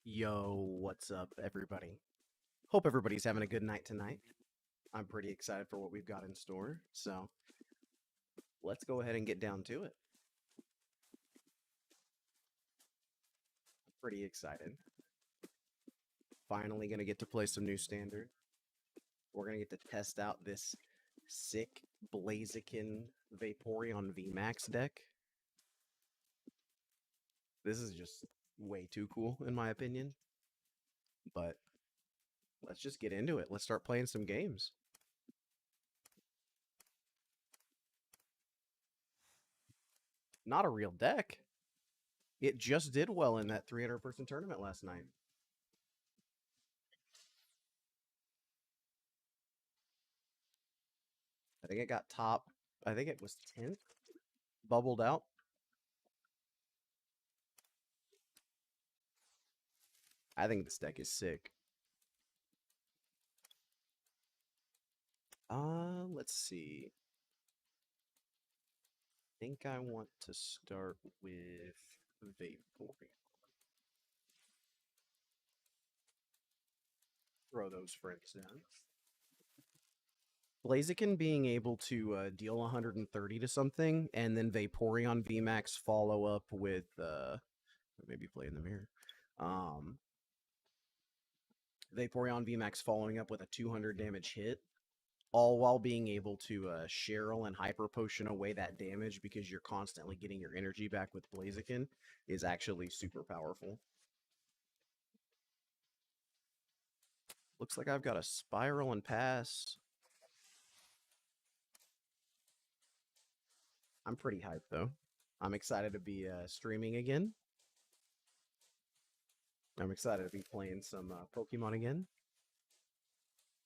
Yo, what's up, everybody? Hope everybody's having a good night tonight. I'm pretty excited for what we've got in store, so let's go ahead and get down to it. Pretty excited. Finally gonna get to play some new standard. We're gonna get to test out this sick Blaziken Vaporeon VMAX deck. This is just way too cool, in my opinion. But let's just get into it. Let's start playing some games. Not a real deck. It just did well in that 300-person tournament last night. I think it got top. I think it was 10th. Bubbled out. I think this deck is sick. Let's see. I think I want to start with Vaporeon. Throw those friends down. Blaziken being able to deal 130 to something, and then Vaporeon VMAX follow up with maybe play in the mirror. Vaporeon VMAX following up with a 200 damage hit, all while being able to Cheryl and Hyper Potion away that damage because you're constantly getting your energy back with Blaziken is actually super powerful. Looks like I've got a Spiral and Pass. I'm pretty hyped, though. I'm excited to be streaming again. I'm excited to be playing some Pokemon again.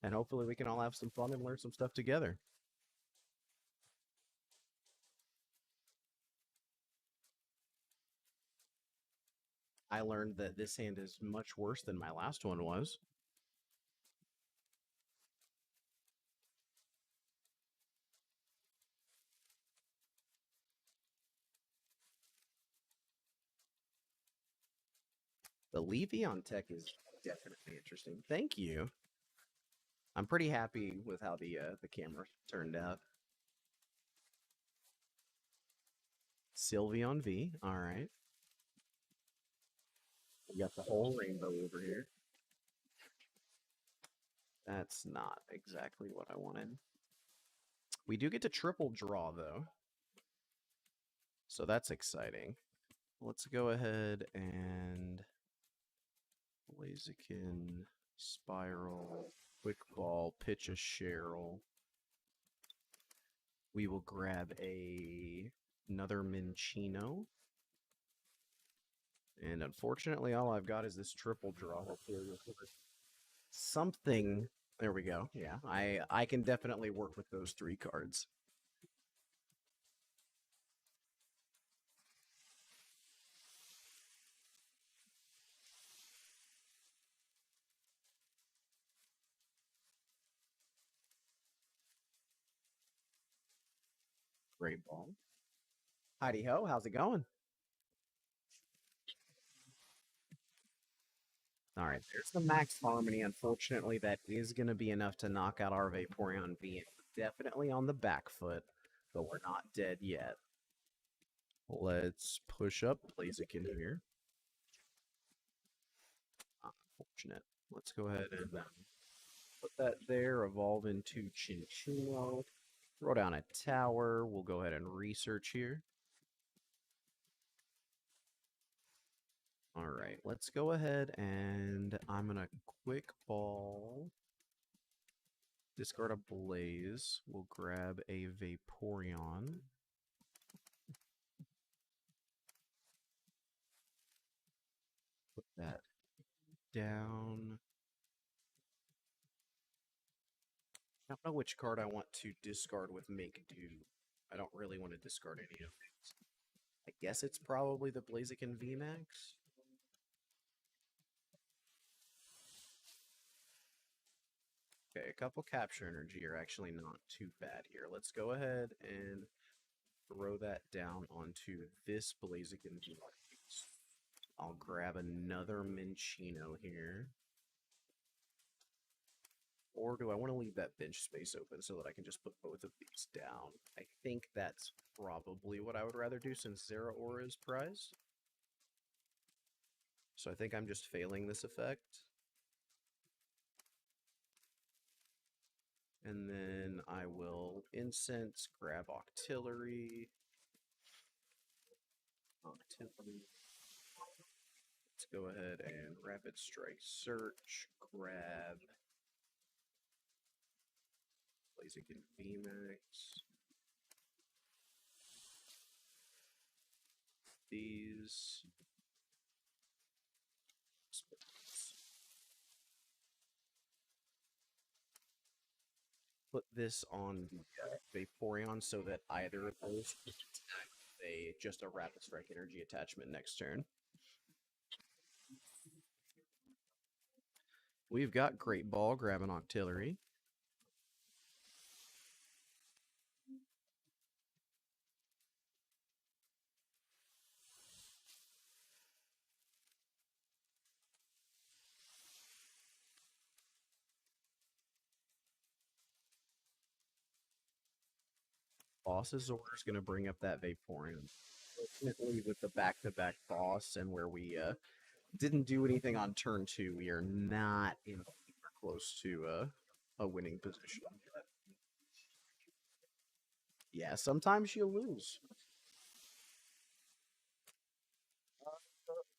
And hopefully we can all have some fun and learn some stuff together. I learned that this hand is much worse than my last one was. The Leafeon tech is definitely interesting. Thank you. I'm pretty happy with how the camera turned out. Sylveon V. All right. We got the whole rainbow over here. That's not exactly what I wanted. We do get to triple draw, though. So that's exciting. Let's go ahead and Blaziken, Spiral, Quick Ball, pitch a Cheryl. We will grab another Minchino. And unfortunately, all I've got is this triple draw. Something. There we go. Yeah, I can definitely work with those three cards. Great ball. Heidi ho, how's it going? All right, there's the max harmony. Unfortunately, that is going to be enough to knock out our Vaporeon V. Definitely on the back foot, but we're not dead yet. Let's push up Blaziken here. Unfortunate. Let's go ahead and put that there, evolve into Chinchino. Throw down a tower. We'll go ahead and research here. All right, let's go ahead and I'm going to quick ball. Discard a Blaze. We'll grab a Vaporeon. Put that down. I don't know which card I want to discard with Make Do. I don't really want to discard any of these. I guess it's probably the Blaziken VMAX. Okay, a couple capture energy are actually not too bad here. Let's go ahead and throw that down onto this Blaziken VMAX. I'll grab another Minccino here. Or do I want to leave that bench space open so that I can just put both of these down? I think that's probably what I would rather do since Zeraora is prized. So I think I'm just failing this effect. And then I will incense, grab Octillery. Let's go ahead and Rapid Strike Search, grab Blaziken VMAX. These. Put this on the Vaporeon so that either of those just a Rapid Strike energy attachment next turn. We've got Great Ball, grab an Octillery. Boss's order is going to bring up that Vaporeon. Fortunately, with the back-to-back boss and where we didn't do anything on turn 2, we are not in close to a winning position. Yeah, sometimes you lose.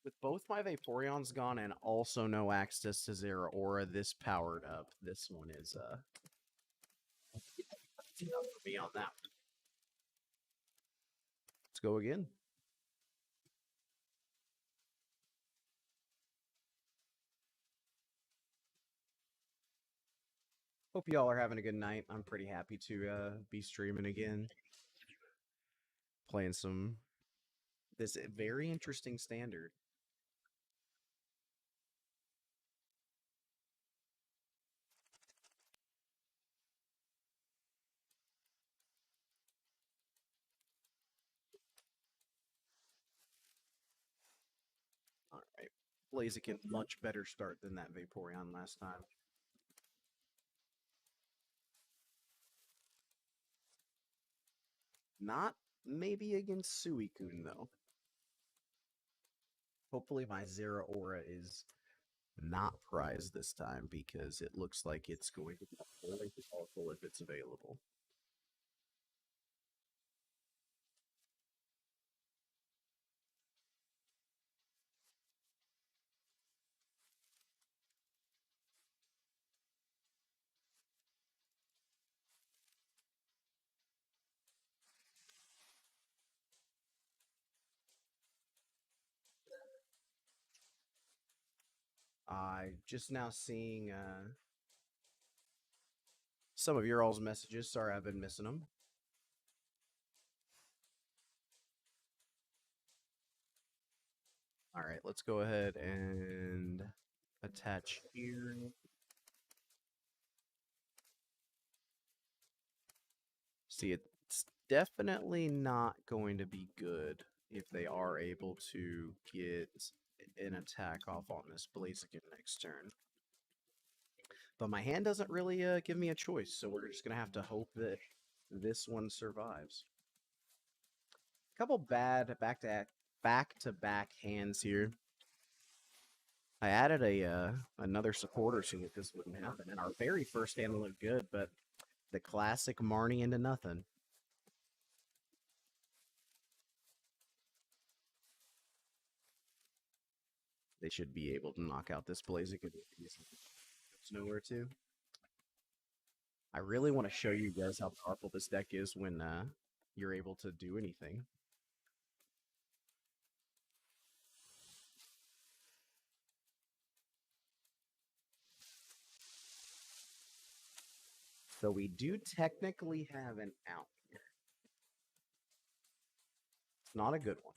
With both my Vaporeons gone and also no access to Zeraora, this powered up. This one is me on that. Let's go again. Hope y'all are having a good night. I'm pretty happy to be streaming again. Playing this very interesting standard. All right. Blaziken, much better start than that Vaporeon last time. Not maybe against Suicune, though. Hopefully my Zeraora is not prized this time because it looks like it's going to be really powerful if it's available. I just now seeing some of your all's messages. Sorry, I've been missing them. All right, let's go ahead and attach here. See, it's definitely not going to be good if they are able to get an attack off on this Blaziken next turn. But my hand doesn't really give me a choice, so we're just going to have to hope that this one survives. A couple bad back-to-back hands here. I added another supporter so that this wouldn't happen, and our very first hand looked good, but the classic Marnie into nothing. They should be able to knock out this Blaziken. It's nowhere to. I really want to show you guys how powerful this deck is when you're able to do anything. So we do technically have an out here. It's not a good one.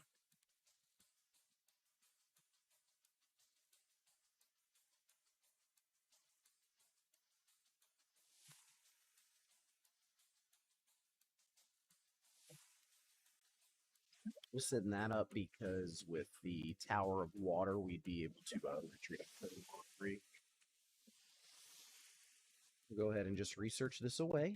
We're setting that up because with the Tower of Water, we'd be able to retreat up to 3. We'll go ahead and just research this away.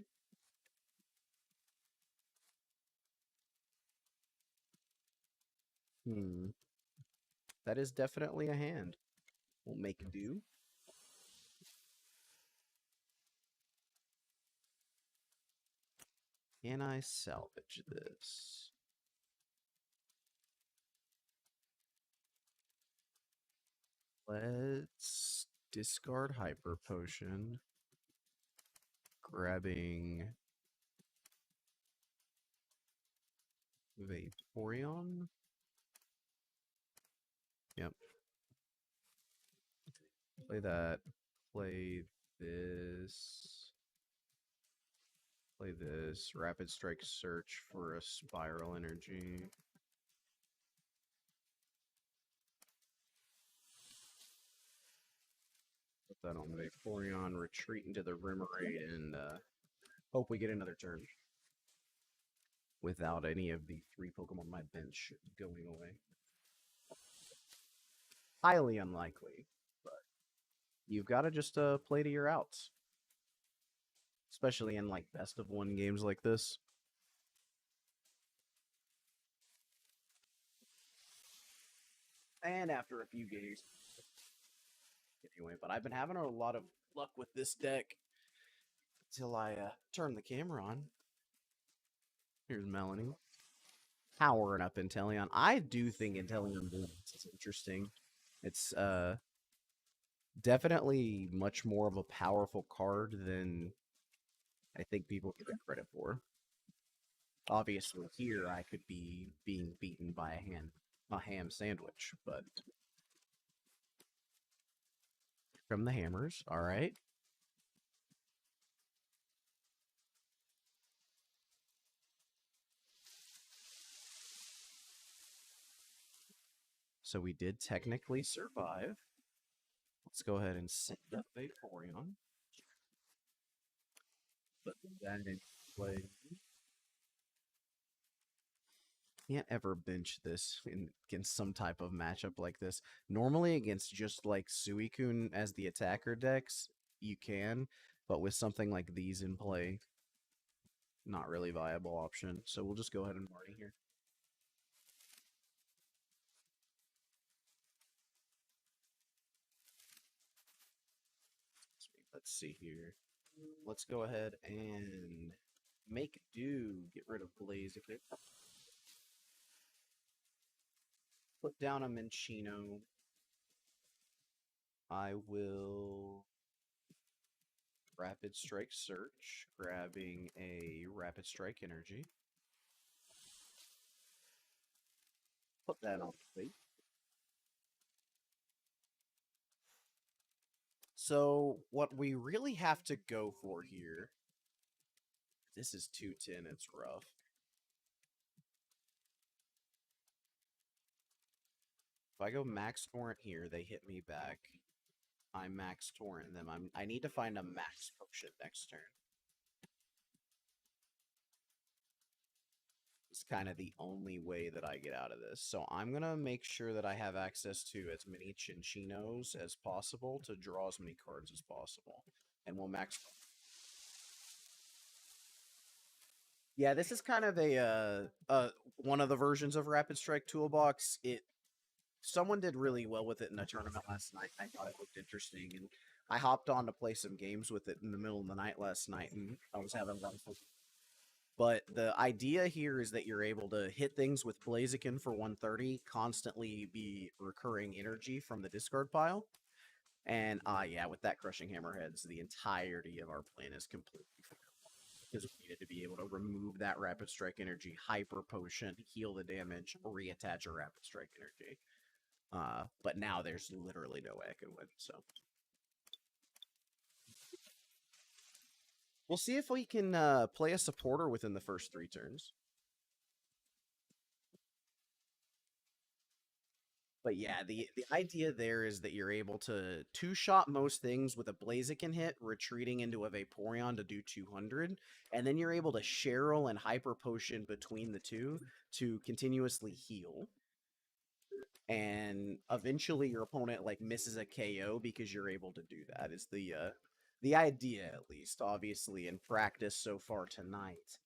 That is definitely a hand. We'll make do. Can I salvage this? Let's discard Hyper Potion. Grabbing Vaporeon. Yep. Play that. Play this. Play this. Rapid Strike Search for a Spiral Energy. Put that on Vaporeon. Retreat into the Remoraid and hope we get another turn without any of the 3 Pokemon on my bench going away. Highly unlikely, but you've got to just play to your outs. Especially in like best of 1 games like this. And after a few games. Anyway, but I've been having a lot of luck with this deck until I turn the camera on. Here's Melanie. Powering up Inteleon. I do think Inteleon is interesting. It's definitely much more of a powerful card than I think people give it credit for. Obviously, here I could be being beaten by a ham sandwich, but from the hammers, all right. So we did technically survive. Let's go ahead and send up Vaporeon. But that in play. Can't ever bench this against some type of matchup like this. Normally against just like Suicune as the attacker decks, you can, but with something like these in play, not really viable option. So we'll just go ahead and Marty here. Let's see here. Let's go ahead and make do. Get rid of Blaziken. Put down a Minccino. I will Rapid Strike Search, grabbing a Rapid Strike Energy. Put that on the plate. So what we really have to go for here, this is 210, it's rough. If I go Max Torrent here, they hit me back. I Max Torrent them. I need to find a Max Potion next turn. It's kind of the only way that I get out of this. So I'm going to make sure that I have access to as many Cinchinos as possible to draw as many cards as possible. And we'll max. Yeah, this is kind of a one of the versions of Rapid Strike Toolbox. Someone did really well with it in a tournament last night. I thought it looked interesting, and I hopped on to play some games with it in the middle of the night last night, and I was having a lot of fun. But the idea here is that you're able to hit things with Blaziken for 130, constantly be recurring energy from the discard pile. And yeah, with that Crushing Hammerheads, the entirety of our plan is completely failed. Because we needed to be able to remove that Rapid Strike energy, Hyper Potion, heal the damage, reattach a Rapid Strike energy. But now there's literally no way I can win, so. We'll see if we can play a supporter within the first 3 turns. But yeah, the idea there is that you're able to two-shot most things with a Blaziken hit, retreating into a Vaporeon to do 200, and then you're able to Cheryl and Hyper Potion between the two to continuously heal. And eventually your opponent like misses a KO because you're able to do that. Is the idea, at least. Obviously, in practice so far tonight,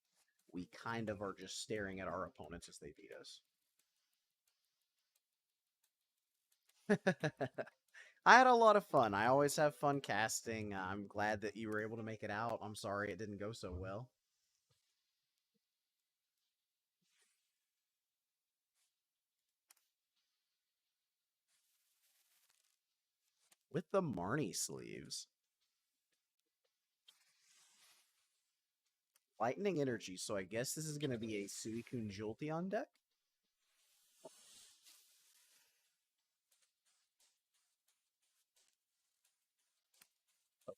we kind of are just staring at our opponents as they beat us. I had a lot of fun. I always have fun casting. I'm glad that you were able to make it out. I'm sorry it didn't go so well. With the Marnie sleeves. Lightning energy, so I guess this is going to be a Suicune Jolteon deck?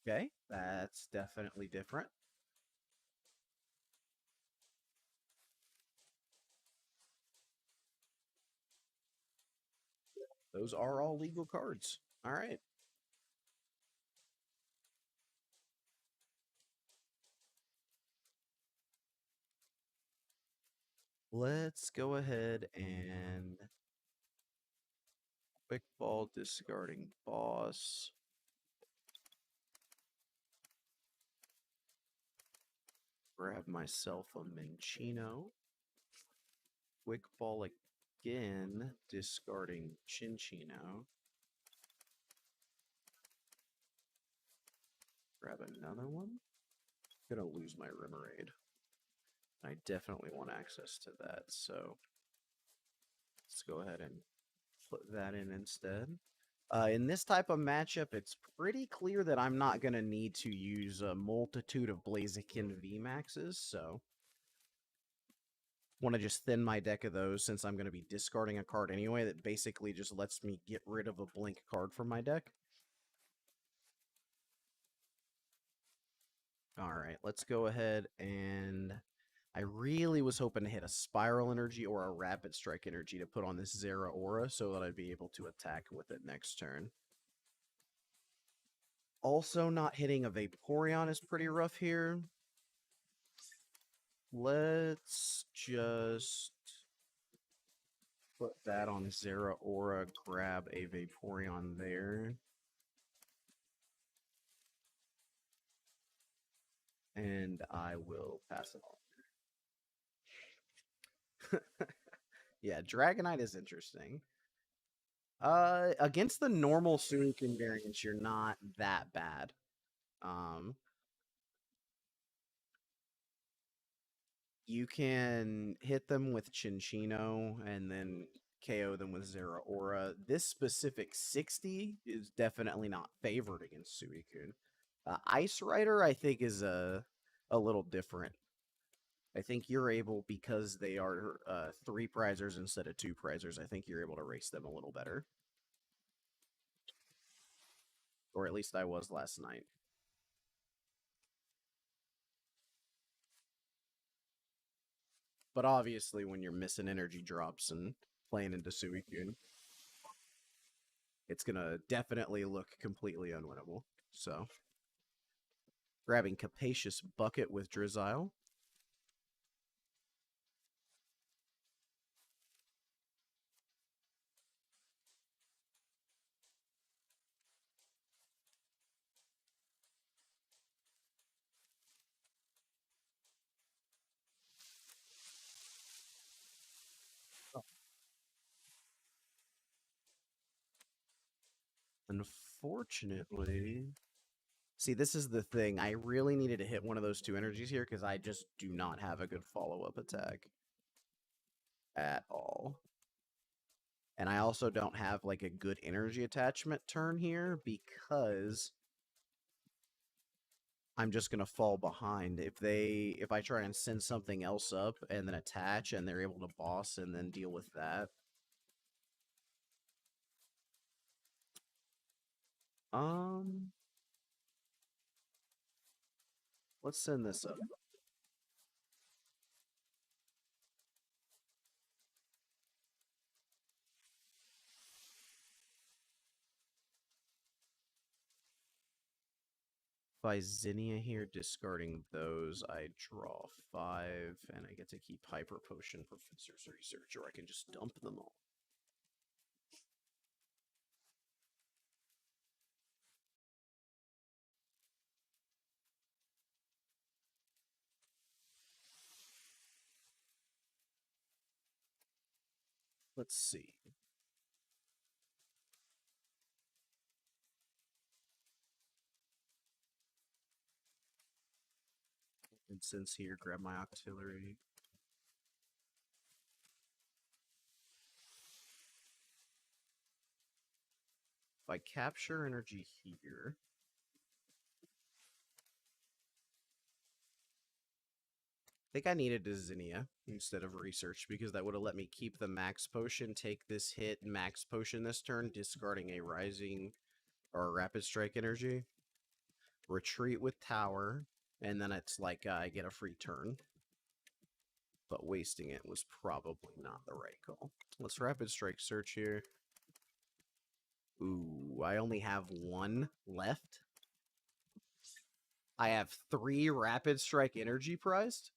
Okay, that's definitely different. Those are all legal cards. All right. Let's go ahead and quick ball discarding boss. Grab myself a Minchino. Quick ball again, discarding Chinchino. Grab another one. Gonna lose my Remoraid. I definitely want access to that, so let's go ahead and put that in instead. In this type of matchup, it's pretty clear that I'm not going to need to use a multitude of Blaziken VMAXs, so want to just thin my deck of those since I'm going to be discarding a card anyway that basically just lets me get rid of a blink card from my deck. Alright, let's go ahead and... I really was hoping to hit a Spiral Energy or a Rapid Strike Energy to put on this Zera Aura so that I'd be able to attack with it next turn. Also, not hitting a Vaporeon is pretty rough here. Let's just put that on Zera Aura, grab a Vaporeon there. And I will pass it on. Yeah, Dragonite is interesting. Against the normal Suicune variants, you're not that bad. You can hit them with Chinchino and then KO them with Zera Aura. This specific 60 is definitely not favored against Suicune. Ice Rider, I think, is a little different. I think you're able, because they are 3 prizers instead of 2 prizers, I think you're able to race them a little better. Or at least I was last night. But obviously, when you're missing energy drops and playing into Suicune, it's going to definitely look completely unwinnable. So, grabbing Capacious Bucket with Drizzile. Unfortunately, see, this is the thing. I really needed to hit one of those 2 energies here because I just do not have a good follow-up attack at all. And I also don't have like a good energy attachment turn here because I'm just gonna fall behind. If I try and send something else up and then attach and they're able to boss and then deal with that. Um let's send this up. By Zinnia here, discarding those, I draw 5, and I get to keep Hyper Potion Professor's Research, or I can just dump them all. Let's see. Incense here, grab my Octillery. If I capture energy here, I think I needed a Zinnia instead of Research because that would have let me keep the Max Potion, take this hit, Max Potion this turn, discarding a Rising or a Rapid Strike energy, retreat with Tower, and then it's like I get a free turn. But wasting it was probably not the right call. Let's Rapid Strike search here. Ooh, I only have 1 left. I have 3 Rapid Strike energy prized.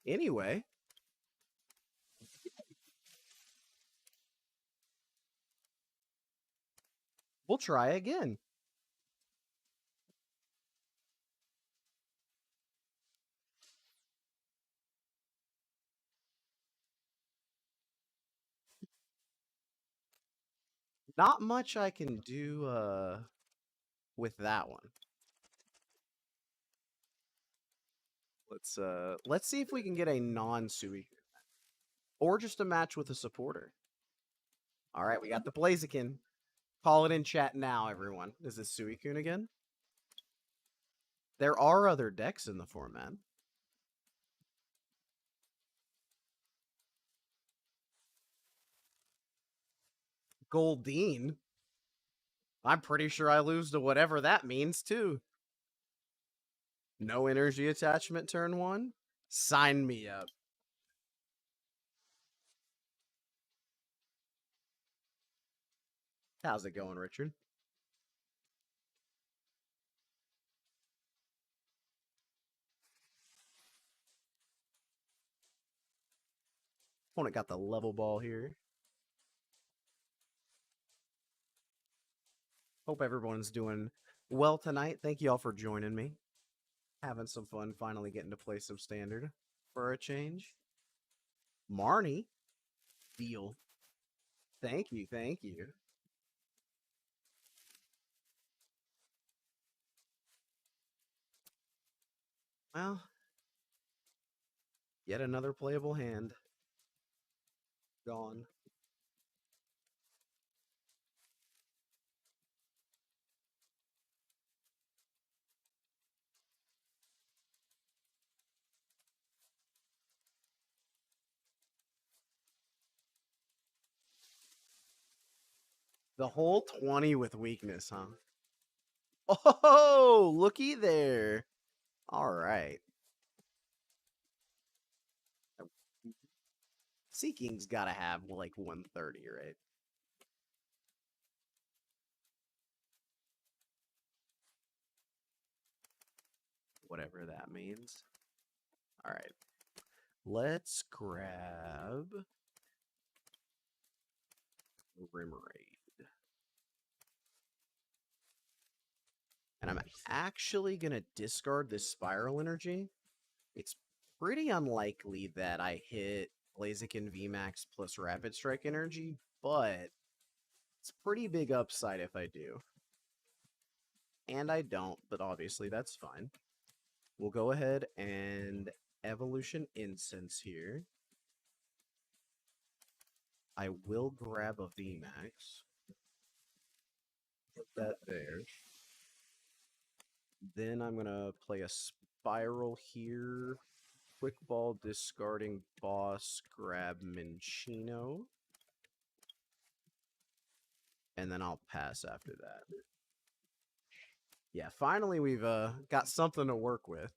Anyway. We'll try again. Not much I can do with that one. Let's see if we can get a non-Sui. Or just a match with a supporter. Alright, we got the Blaziken. Call it in chat now, everyone. Is this Suicune again? There are other decks in the format. Goldeen? I'm pretty sure I lose to whatever that means, too. No energy attachment turn 1? Sign me up. How's it going, Richard? Opponent got the level ball here. Hope everyone's doing well tonight. Thank you all for joining me. Having some fun finally getting to play some standard for a change. Marnie, deal. Thank you, thank you. Well, yet another playable hand. Gone. The whole 20 with weakness, huh? Oh, looky there. All right. Seeking's got to have like 130, right? Whatever that means. All right. Let's grab Rimraid. And I'm actually going to discard this Spiral Energy. It's pretty unlikely that I hit Blaziken VMAX plus Rapid Strike Energy, but it's pretty big upside if I do. And I don't, but obviously that's fine. We'll go ahead and Evolution Incense here. I will grab a VMAX. Put that there. Then I'm going to play a Spiral here. Quick Ball, discarding Boss, grab Minchino. And then I'll pass after that. Yeah, finally we've got something to work with.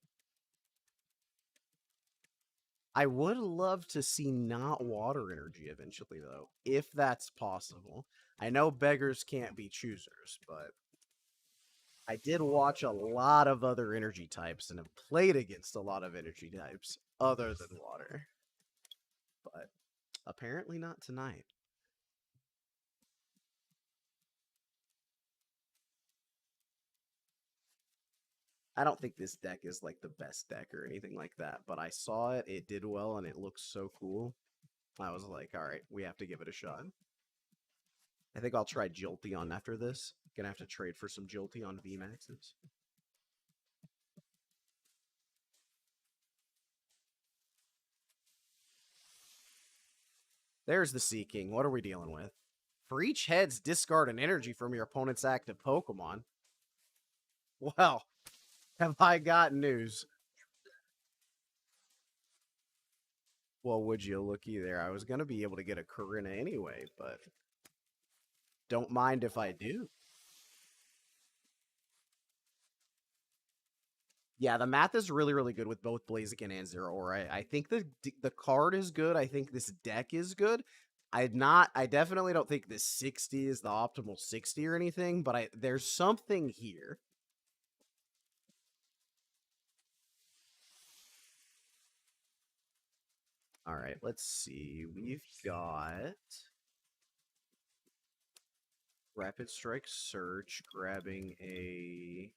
I would love to see not water energy eventually, though, if that's possible. I know beggars can't be choosers, but I did watch a lot of other energy types and have played against a lot of energy types other than water. But apparently not tonight. I don't think this deck is like the best deck or anything like that, but I saw it, it did well, and it looks so cool. I was like, all right, we have to give it a shot. I think I'll try Jolteon after this. Gonna have to trade for some Jolteon VMAXs. There's the Sea King. What are we dealing with? For each heads, discard an energy from your opponent's active Pokemon. Well, have I got news? Well, would you looky there? I was gonna be able to get a Corinna anyway, but don't mind if I do. Yeah, the math is really, really good with both Blaziken and Zero Aura. I think the card is good. I think this deck is good. I definitely don't think this 60 is the optimal 60 or anything, but there's something here. All right, let's see. We've got Rapid Strike Search, grabbing a.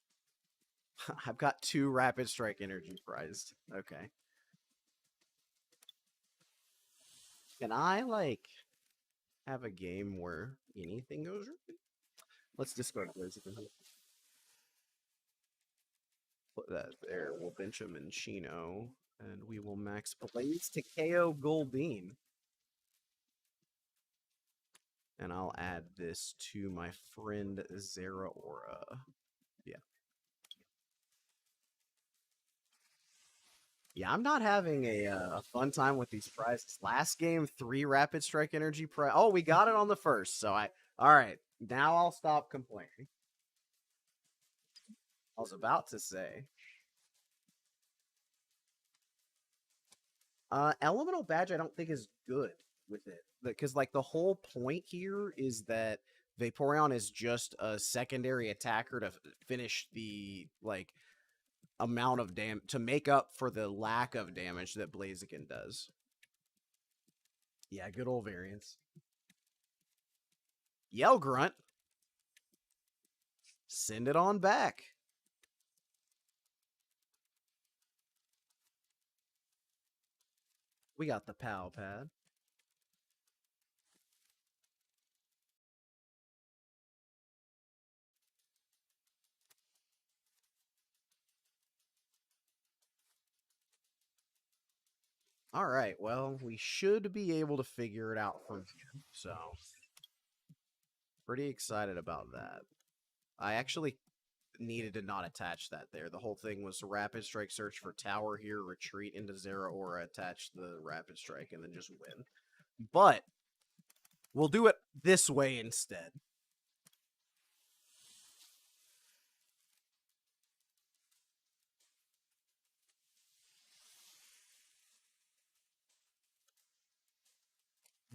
I've got 2 Rapid Strike Energy prized. Okay. Can I, like, have a game where anything goes right? Let's discard Blaziken. Put that there. We'll bench him in Chino, and we will max Blaze to KO Goldeen. And I'll add this to my friend Zera Aura. Yeah. Yeah, I'm not having a fun time with these prizes. Last game, 3 Rapid Strike Energy prize. Oh, we got it on the first. So all right. Now I'll stop complaining. I was about to say. Elemental Badge, I don't think is good with it because like the whole point here is that Vaporeon is just a secondary attacker to finish the like amount of damage to make up for the lack of damage that Blaziken does. Yeah, good old variants. Yell Grunt. Send it on back. We got the POW pad. All right, well, we should be able to figure it out from here. So, pretty excited about that. I actually needed to not attach that there. The whole thing was rapid strike search for tower here, retreat into Zera Aura, attach the rapid strike, and then just win. But we'll do it this way instead.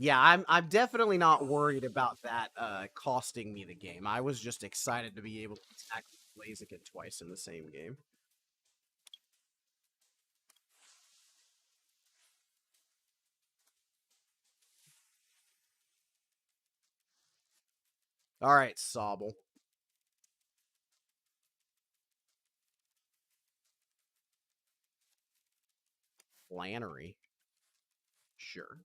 Yeah, I'm definitely not worried about that costing me the game. I was just excited to be able to attack Blaziken twice in the same game. All right, Sobble. Flannery. Sure.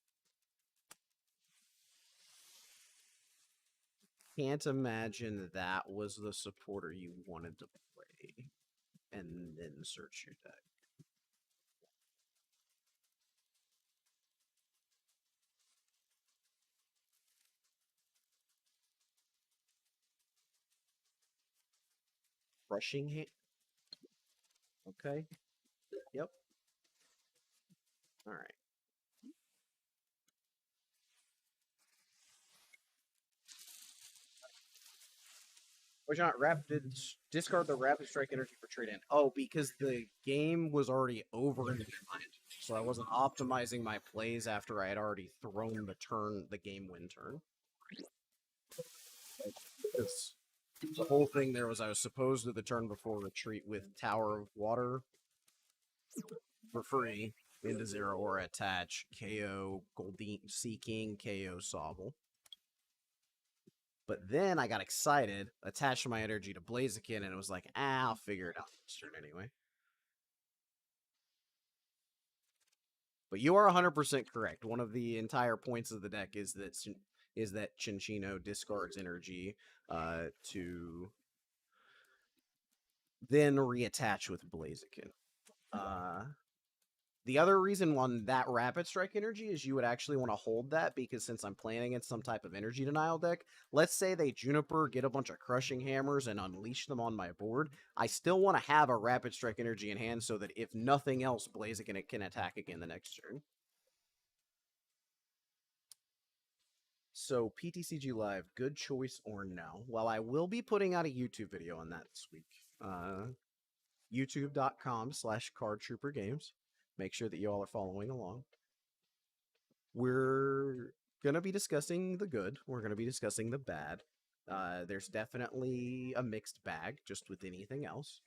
Can't imagine that was the supporter you wanted to play. And then search your deck. Crushing hand. Okay. Yep. All right. Which not rapid discard the rapid strike energy for trade in. Oh, because the game was already over in your mind. So I wasn't optimizing my plays after I had already thrown the game win turn. Because the whole thing there was I was supposed to the turn before retreat with Tower of Water for free into Zero or attach KO Goldeen Sea King, KO Sobble. But then I got excited, attached my energy to Blaziken, and it was like, I'll figure it out this turn anyway. But you are 100% correct. One of the entire points of the deck is that Chinchino discards energy to then reattach with Blaziken. The other reason on that Rapid Strike energy is you would actually want to hold that because since I'm playing against some type of energy denial deck, let's say they Juniper, get a bunch of Crushing Hammers, and unleash them on my board, I still want to have a Rapid Strike energy in hand so that if nothing else, Blaziken can attack again the next turn. So PTCG Live, good choice or no? Well, I will be putting out a YouTube video on that this week. YouTube.com/CardTrooperGames. Make sure that you all are following along. We're going to be discussing the good. We're going to be discussing the bad. There's definitely a mixed bag, just with anything else.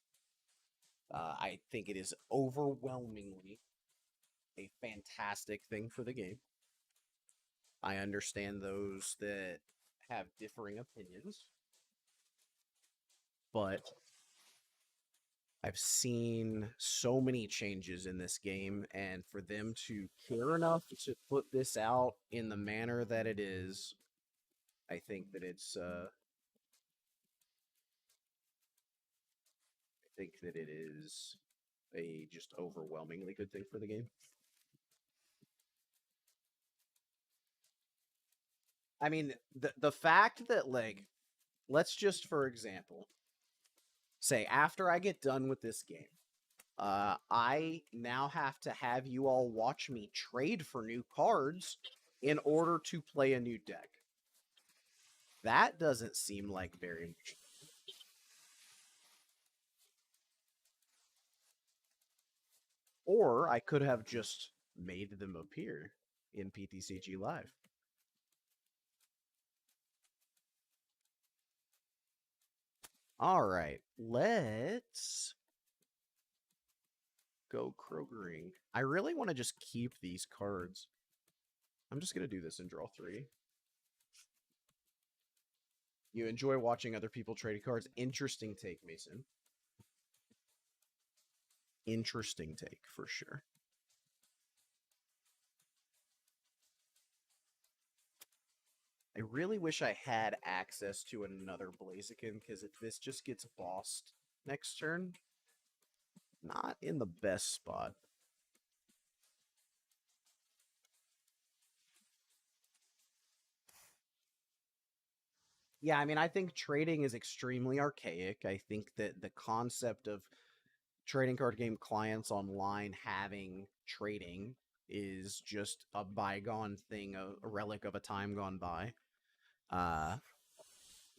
I think it is overwhelmingly a fantastic thing for the game. I understand those that have differing opinions, but I've seen so many changes in this game, and for them to care enough to put this out in the manner that it is, I think that it is a just overwhelmingly good thing for the game. I mean, the fact that, like, let's just, for example, say after I get done with this game, I now have to have you all watch me trade for new cards in order to play a new deck. That doesn't seem like very much. Or I could have just made them appear in PTCG Live. All right, let's go Krogering. I really want to just keep these cards. I'm just going to do this and draw 3. You enjoy watching other people trade cards? Interesting take, Mason. Interesting take, for sure. I really wish I had access to another Blaziken, because if this just gets bossed next turn, not in the best spot. Yeah, I mean, I think trading is extremely archaic. I think that the concept of trading card game clients online having trading is just a bygone thing, a relic of a time gone by.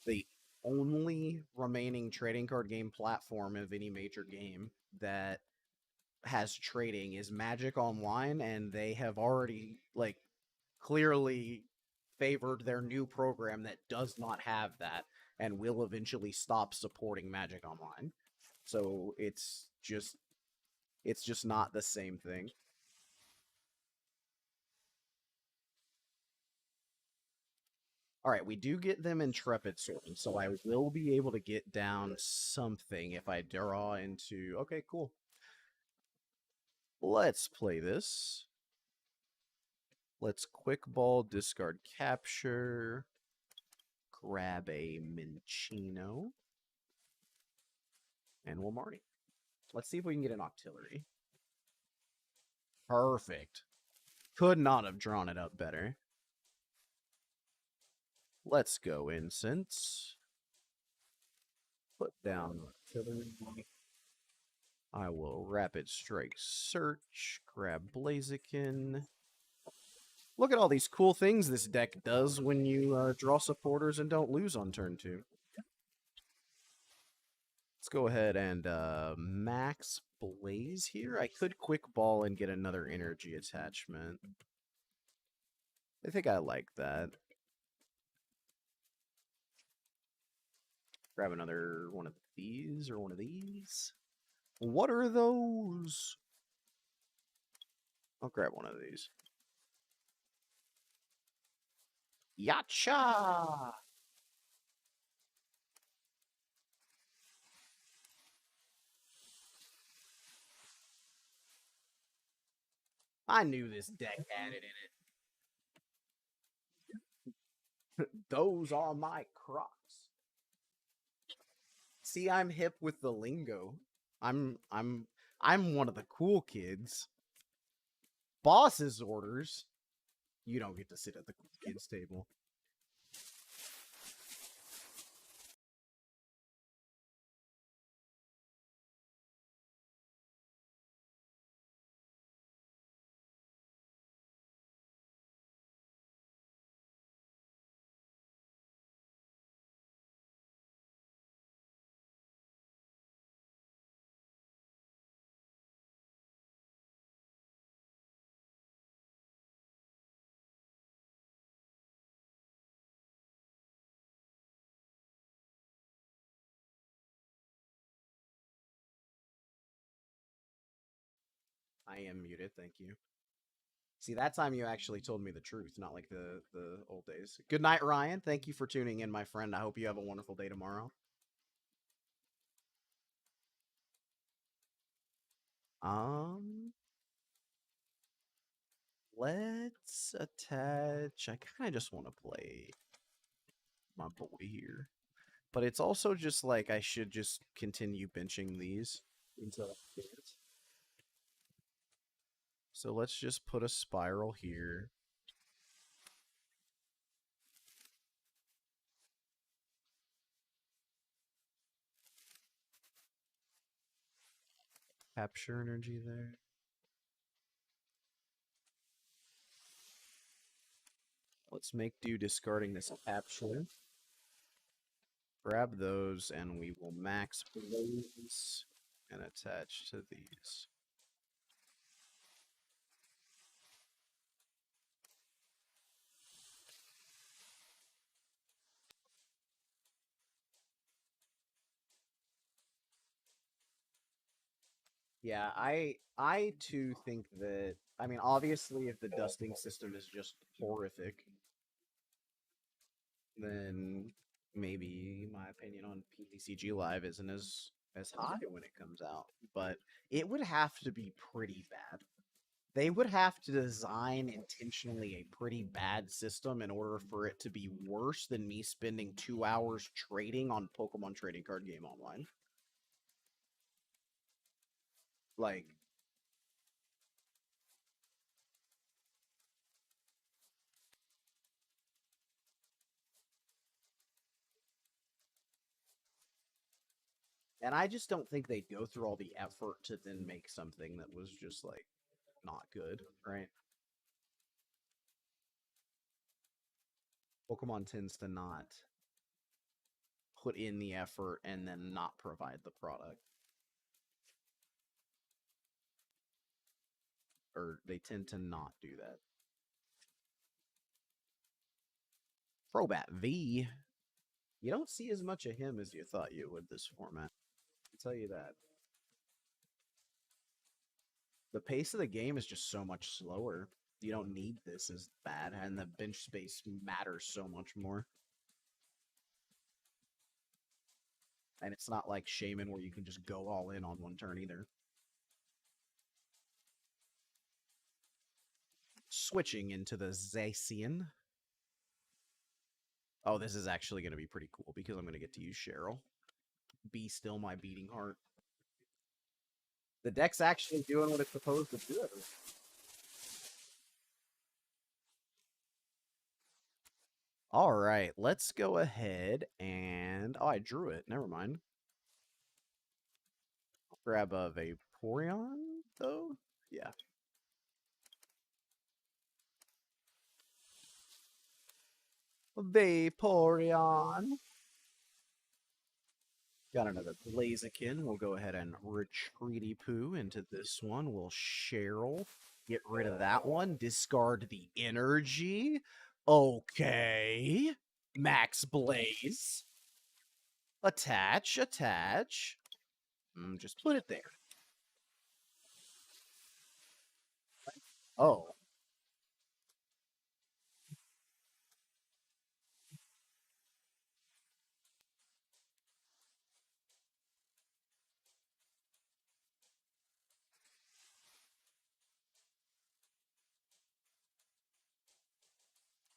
The only remaining trading card game platform of any major game that has trading is Magic Online, and they have already, like, clearly favored their new program that does not have that and will eventually stop supporting Magic Online. So it's just not the same thing. All right, we do get them Intrepid Sword, so I will be able to get down something if I draw into... Okay, cool. Let's play this. Let's quick ball, discard capture, grab a Minccino, and we'll Marty. Let's see if we can get an Octillery. Perfect. Could not have drawn it up better. Let's go Incense. Put down Artillery. I will Rapid Strike Search. Grab Blaziken. Look at all these cool things this deck does when you draw supporters and don't lose on turn 2. Let's go ahead and max Blaze here. I could quick ball and get another energy attachment. I think I like that. Grab another one of these or one of these. What are those? I'll grab one of these. Yacha! I knew this deck had it in it. Those are my Crocs. See, I'm hip with the lingo. I'm I'm I'm one of the cool kids. Boss's orders. You don't get to sit at the cool kids table. I am muted, thank you. See, that time you actually told me the truth, not like the old days. Good night, Ryan. Thank you for tuning in, my friend. I hope you have a wonderful day tomorrow. Um, let's attach. I kind of just want to play my boy here, but it's also just like I should just continue benching these until I can't. So let's just put a spiral here. Capture energy there. Let's make do discarding this capture. Grab those and we will max Blaze and attach to these. Yeah, I too think that, I mean, obviously if the dusting system is just horrific, then maybe my opinion on PTCG Live isn't as high when it comes out. But it would have to be pretty bad. They would have to design intentionally a pretty bad system in order for it to be worse than me spending 2 hours trading on Pokemon Trading Card Game Online. Like, and I just don't think they'd go through all the effort to then make something that was just like not good, right? Pokemon tends to not put in the effort and then not provide the product. Or they tend to not do that. Crobat V. You don't see as much of him as you thought you would this format. I'll tell you that. The pace of the game is just so much slower. You don't need this as bad, and the bench space matters so much more. And it's not like Shaman where you can just go all in on one turn either. Switching into the Zacian. Oh, this is actually going to be pretty cool because I'm going to get to use Cheryl. Be still my beating heart. The deck's actually doing what it's supposed to do. All right, let's go ahead and... Oh, I drew it. Never mind. I'll grab a Vaporeon, though. Yeah. Vaporeon. Got another Blaziken. We'll go ahead and retreaty poo into this one. We'll Cheryl. Get rid of that one. Discard the energy. Okay. Max Blaze. Attach, attach. Just put it there. Oh.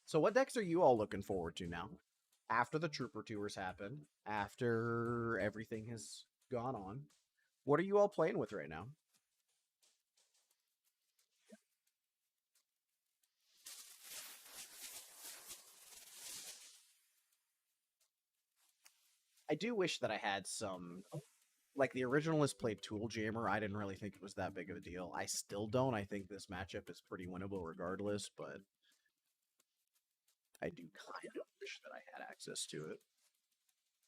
So what decks are you all looking forward to now? After the Trooper Tours happen, after everything has gone on, what are you all playing with right now? I do wish that I had some like the originalist played Tool Jammer. I didn't really think it was that big of a deal. I still don't. I think this matchup is pretty winnable regardless, but I do kind of wish that I had access to it.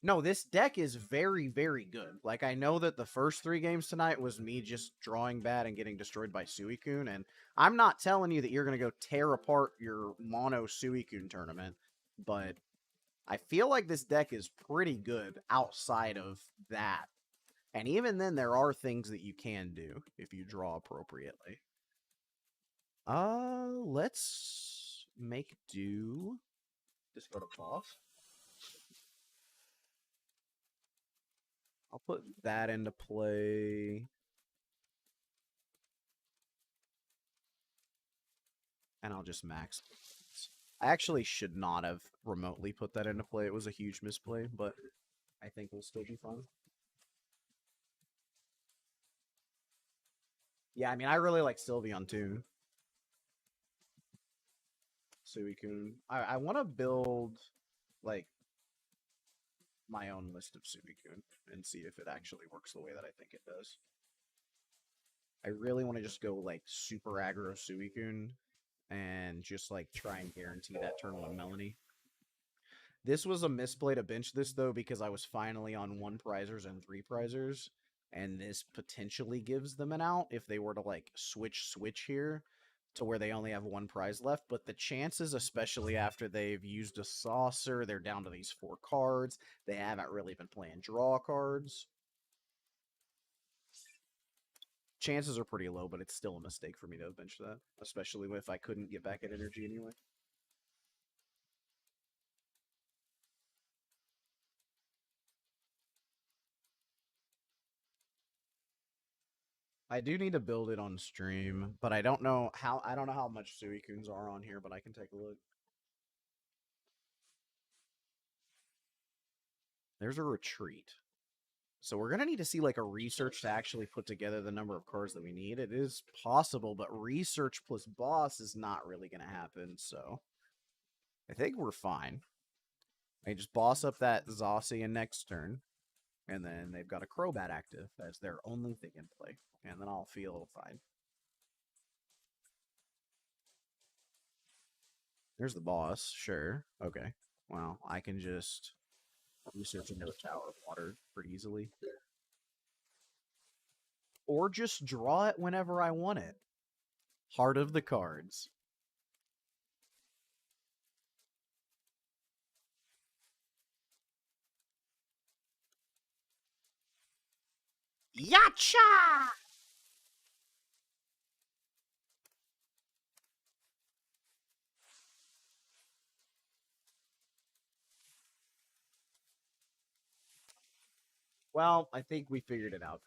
No, this deck is very, very good. Like, I know that the first three games tonight was me just drawing bad and getting destroyed by Suicune, and I'm not telling you that you're going to go tear apart your mono Suicune tournament, but I feel like this deck is pretty good outside of that. And even then, there are things that you can do if you draw appropriately. Let's make do. Just go to boss. I'll put that into play. And I'll just max. I actually should not have remotely put that into play. It was a huge misplay, but I think we'll still be fine. Yeah, I mean, I really like Sylveon too. Suicune. I want to build, like, my own list of Suicune and see if it actually works the way that I think it does. I really want to just go, like, super aggro Suicune and just, like, try and guarantee that turn one Melanie. This was a misplay to bench this, though, because I was finally on one prizers and three prizers, and this potentially gives them an out if they were to, like, switch here to where they only have one prize left. But the chances, especially after they've used a saucer, they're down to these four cards. They haven't really been playing draw cards. Chances are pretty low, but it's still a mistake for me to bench that, especially if I couldn't get back at energy anyway. I do need to build it on stream, but I don't know how much Suicunes are on here, but I can take a look. There's a retreat. So we're gonna need to see like a research to actually put together the number of cards that we need. It is possible, but research plus boss is not really gonna happen, so I think we're fine. I just boss up that Zacian next turn, and then they've got a Crobat active as their only thing in play, and then I'll feel fine. There's the boss, sure. Okay. Well, I can just research into a tower of water pretty easily. Or just draw it whenever I want it. Heart of the cards. Yacha! Well, I think we figured it out.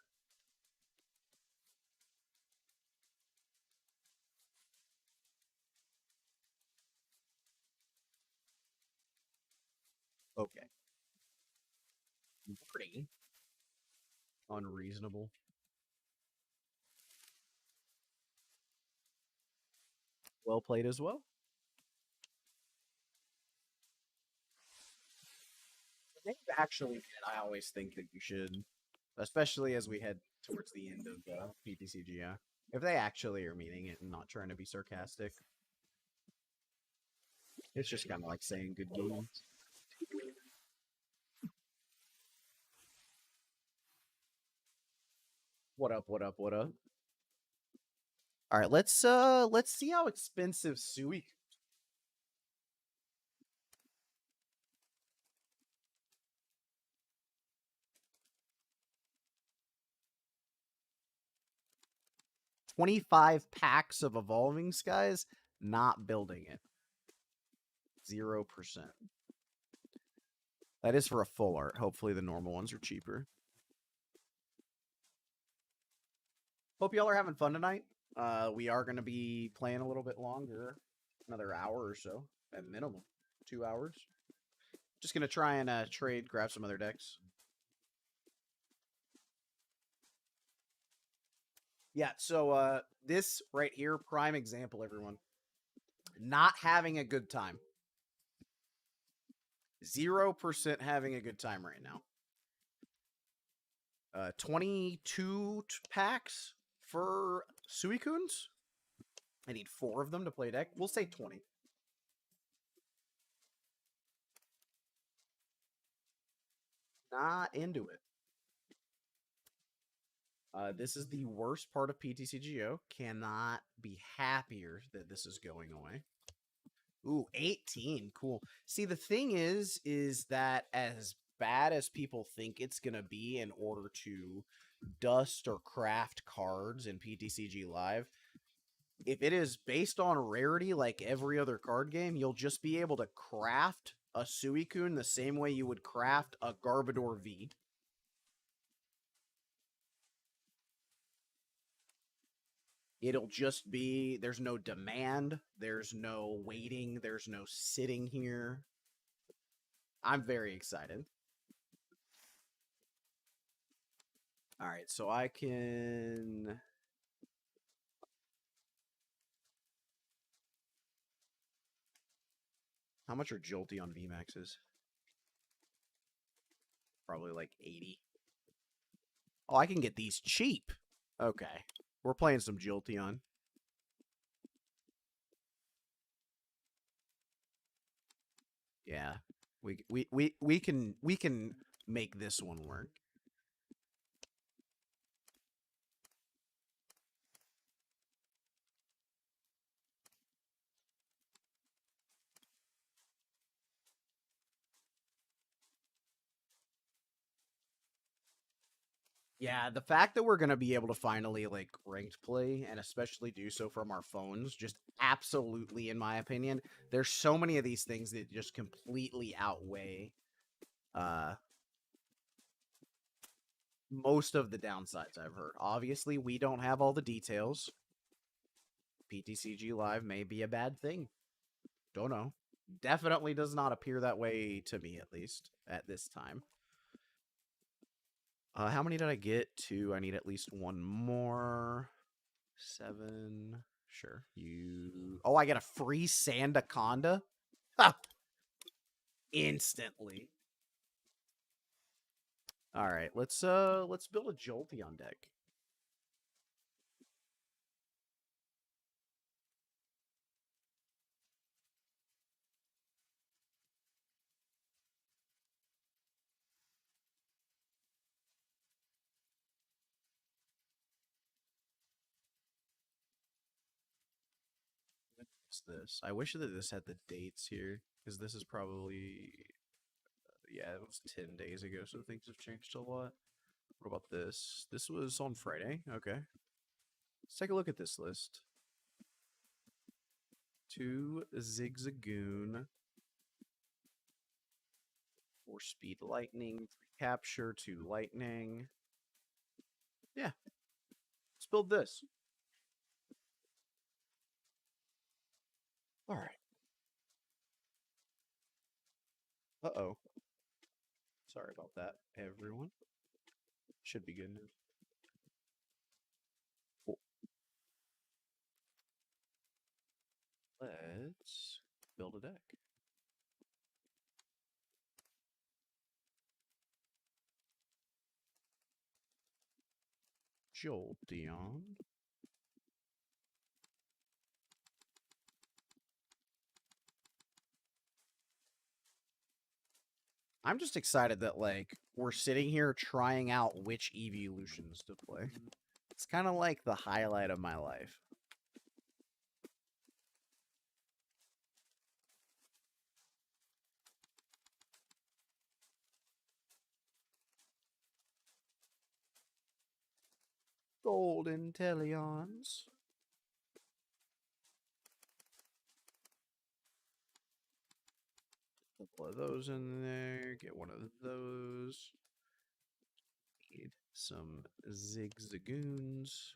Okay. Pretty unreasonable. Well played as well. They've actually, I always think that you should, especially as we head towards the end of PTCG. If they actually are meaning it and not trying to be sarcastic, it's just kind of like saying good game. What up? What up? What up? All right, let's see how expensive Sui. 25 packs of evolving skies, not building it. 0%. That is for a full art. Hopefully the normal ones are cheaper. Hope y'all are having fun tonight. We are going to be playing a little bit longer, another hour or so at minimum, 2 hours. Just going to try and trade, grab some other decks. Yeah, so this right here, prime example, everyone. Not having a good time. 0% having a good time right now. 22 packs for Suicuns. I need 4 of them to play deck. We'll say 20. Not into it. This is the worst part of PTCGO. Cannot be happier that this is going away. Ooh, 18. Cool. See, the thing is that as bad as people think it's going to be in order to dust or craft cards in PTCG Live, if it is based on rarity like every other card game, you'll just be able to craft a Suicune the same way you would craft a Garbodor V. It'll just be, there's no demand, there's no waiting, there's no sitting here. I'm very excited. All right, so I can... How much are Jolteon VMAXs? Probably like 80. Oh, I can get these cheap. Okay. We're playing some Jolteon. Yeah. We can make this one work. Yeah, the fact that we're going to be able to finally like ranked play and especially do so from our phones, just absolutely, in my opinion, there's so many of these things that just completely outweigh uh most of the downsides I've heard. Obviously, we don't have all the details. PTCG Live may be a bad thing. Don't know. Definitely does not appear that way to me, at least at this time. How many did I get? 2. I need at least 1 more. 7. Sure. You. Oh, I get a free Sandaconda? Ha! Instantly. All right, let's build a Jolteon deck. What's this? I wish that this had the dates here, because this is probably yeah, it was 10 days ago, so things have changed a lot. What about this? This was on Friday. Okay. Let's take a look at this list. 2 Zigzagoon. 4 Speed Lightning. 3 Capture. 2 Lightning. Yeah. Let's build this. All right. Uh-oh. Sorry about that, everyone. Should be good news. Cool. Let's build a deck. Jolteon. I'm just excited that, like, we're sitting here trying out which evolutions to play. It's kind of like the highlight of my life. Golden Teleons. Couple of those in there. Get one of those. Need some Zigzagoons.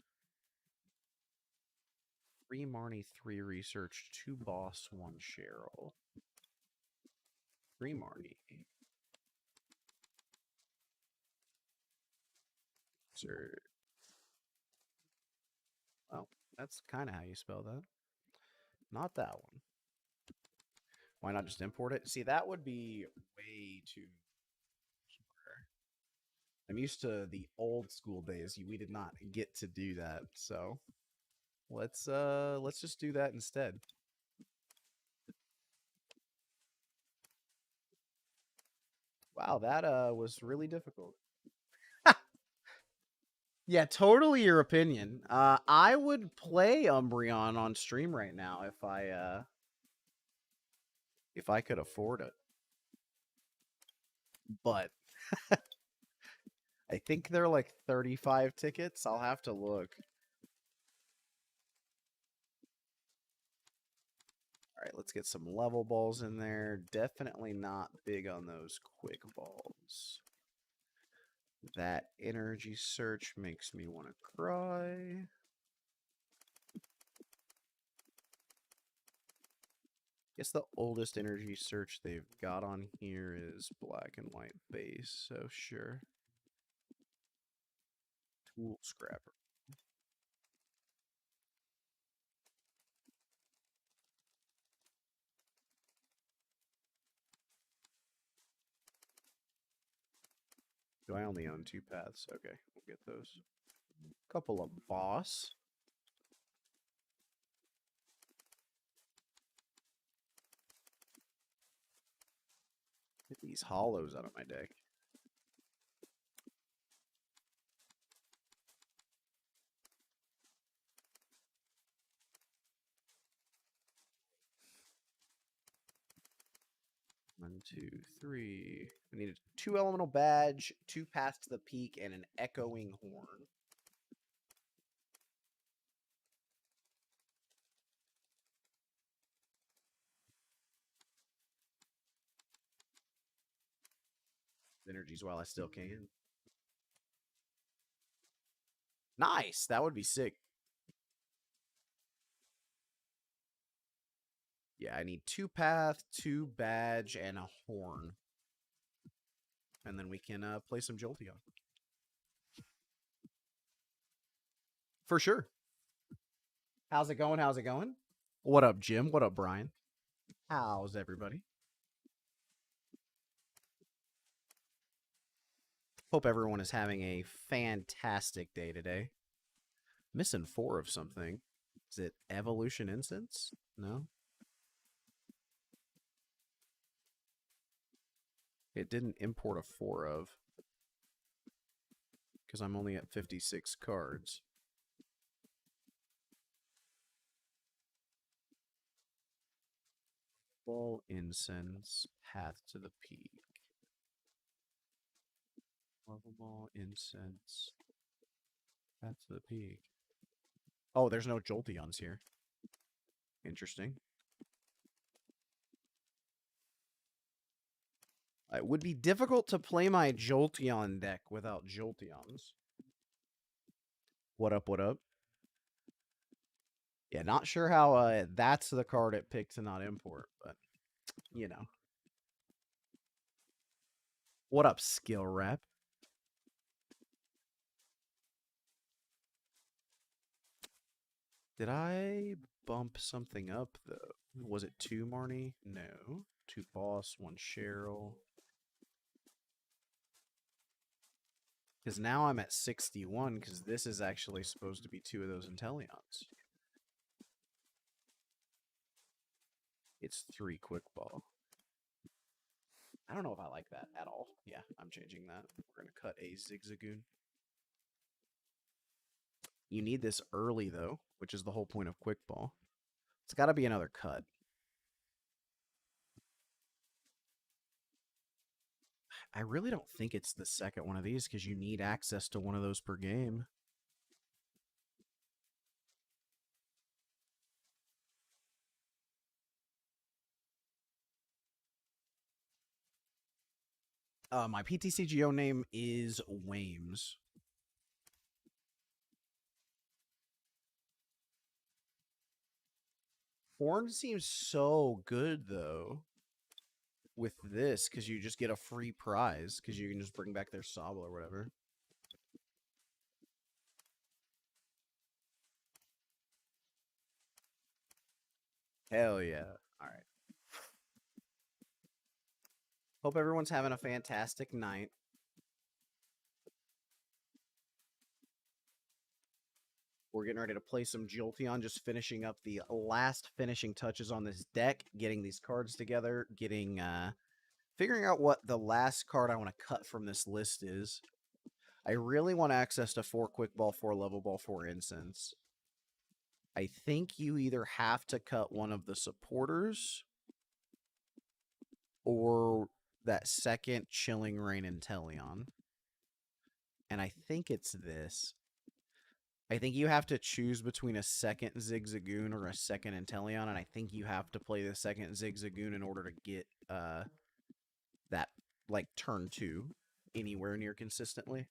3 Marnie, 3 Research, 2 Boss, 1 Cheryl. 3 Marnie. Sir. Well, that's kind of how you spell that. Not that one. Why not just import it? See, that would be way too. I'm used to the old school days. We did not get to do that, so let's just do that instead. Wow, that was really difficult. Yeah, totally your opinion. I would play Umbreon on stream right now if I could afford it. But I think they're like 35 tickets. I'll have to look. All right, let's get some level balls in there. Definitely not big on those quick balls. That energy search makes me want to cry. Guess the oldest energy search they've got on here is black and white base, so sure. Tool scrapper. Do I only own 2 paths? Okay, we'll get those. Couple of boss. Get these hollows out of my deck. One, two, three. I need a 2 elemental badge, 2 paths to the peak, and an echoing horn. Energies while I still can. Nice! That would be sick. Yeah, I need 2 path, 2 badge, and a horn. And then we can play some Jolteon. For sure. How's it going? How's it going? What up, Jim? What up, Brian? How's everybody? Hope everyone is having a fantastic day today. Missing 4 of something. Is it Evolution Incense? No? It didn't import a 4 of. Because I'm only at 56 cards. Ball Incense, Path to the Peak. Level Ball Incense, Path to the Peak. Oh, there's no Jolteons here. Interesting. It would be difficult to play my Jolteon deck without Jolteons. What up, what up? Yeah, not sure how that's the card it picked to not import, but, you know. What up, Skill Rep? Did I bump something up, though? Was it 2 Marnie? No. 2 Boss, 1 Cheryl. Because now I'm at 61, because this is actually supposed to be 2 of those Inteleons. It's 3 Quick Ball. I don't know if I like that at all. Yeah, I'm changing that. We're going to cut a Zigzagoon. You need this early, though, which is the whole point of Quick Ball. It's got to be another cut. I really don't think it's the second one of these because you need access to one of those per game. My PTCGO name is Wames. Horn seems so good, though, with this, because you just get a free prize, because you can just bring back their Sobble or whatever. Hell yeah. All right. Hope everyone's having a fantastic night. We're getting ready to play some Jolteon, just finishing up the last finishing touches on this deck, getting these cards together, figuring out what the last card I want to cut from this list is. I really want access to 4 Quick Ball, 4 Level Ball, 4 Incense. I think you either have to cut one of the supporters or that second Chilling Reign Inteleon. And I think it's this. I think you have to choose between a second Zigzagoon or a second Inteleon, and I think you have to play the second Zigzagoon in order to get that, like, turn 2 anywhere near consistently.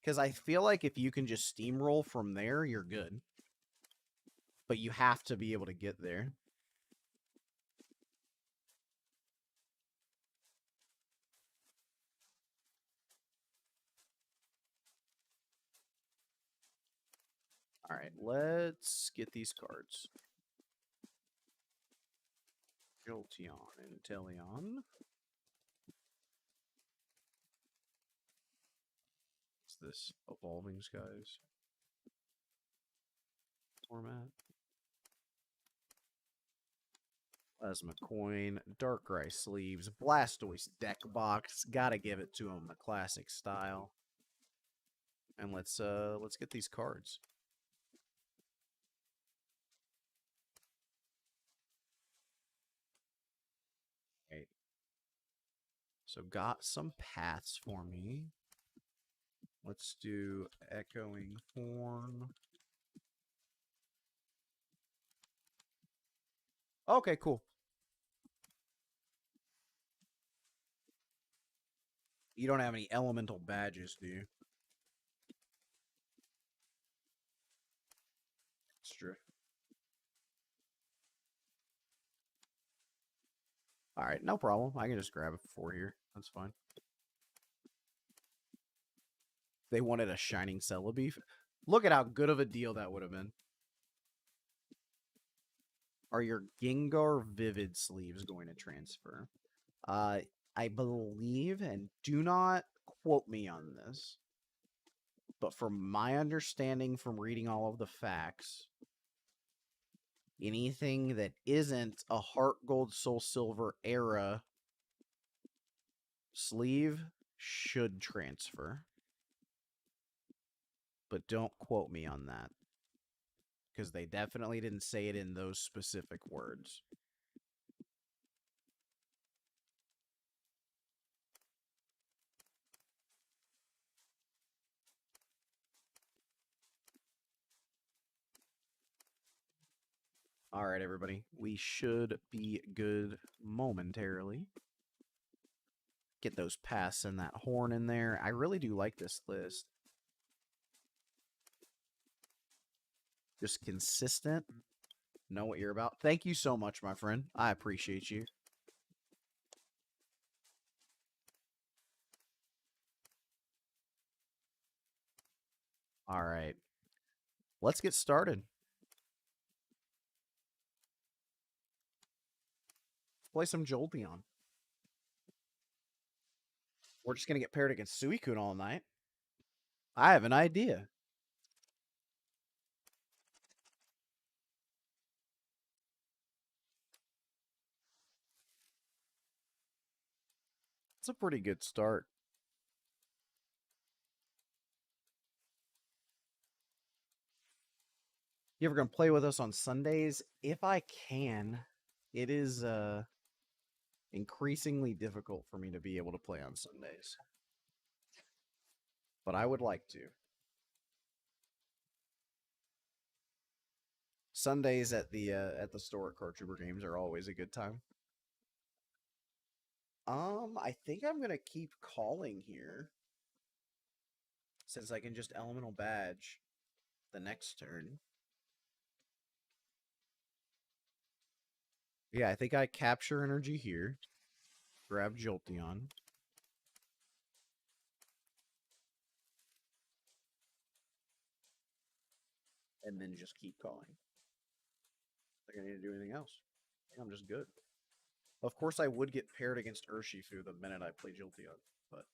Because I feel like if you can just steamroll from there, you're good. But you have to be able to get there. All right, let's get these cards. Jolteon and Inteleon. What's this? Evolving Skies format. Plasma Coin, Darkrai Sleeves, Blastoise Deck Box. Gotta give it to him, the classic style. And let's get these cards. Right. So got some paths for me. Let's do Echoing Horn. Okay, cool. You don't have any elemental badges, do you? It's true. All right, no problem. I can just grab it for here. That's fine. They wanted a Shining Celebi. Look at how good of a deal that would have been. Are your Gengar Vivid sleeves going to transfer? I believe, and do not quote me on this, but from my understanding from reading all of the facts, anything that isn't a Heart Gold Soul Silver era sleeve should transfer. But don't quote me on that, because they definitely didn't say it in those specific words. All right, everybody. We should be good momentarily. Get those paths and that horn in there. I really do like this list. Just consistent. Know what you're about. Thank you so much, my friend. I appreciate you. All right. Let's get started. Play some Jolteon. We're just going to get paired against Suicune all night. I have an idea. It's a pretty good start. You ever gonna play with us on Sundays? If I can. It is increasingly difficult for me to be able to play on Sundays. But I would like to. Sundays at the store at Car Trooper Games are always a good time. I think I'm gonna keep calling here. Since I can just elemental badge the next turn. Yeah, I think I capture energy here. Grab Jolteon. And then just keep calling. I think I need to do anything else. I think I'm just good. Of course, I would get paired against Urshifu the minute I play Jolteon, but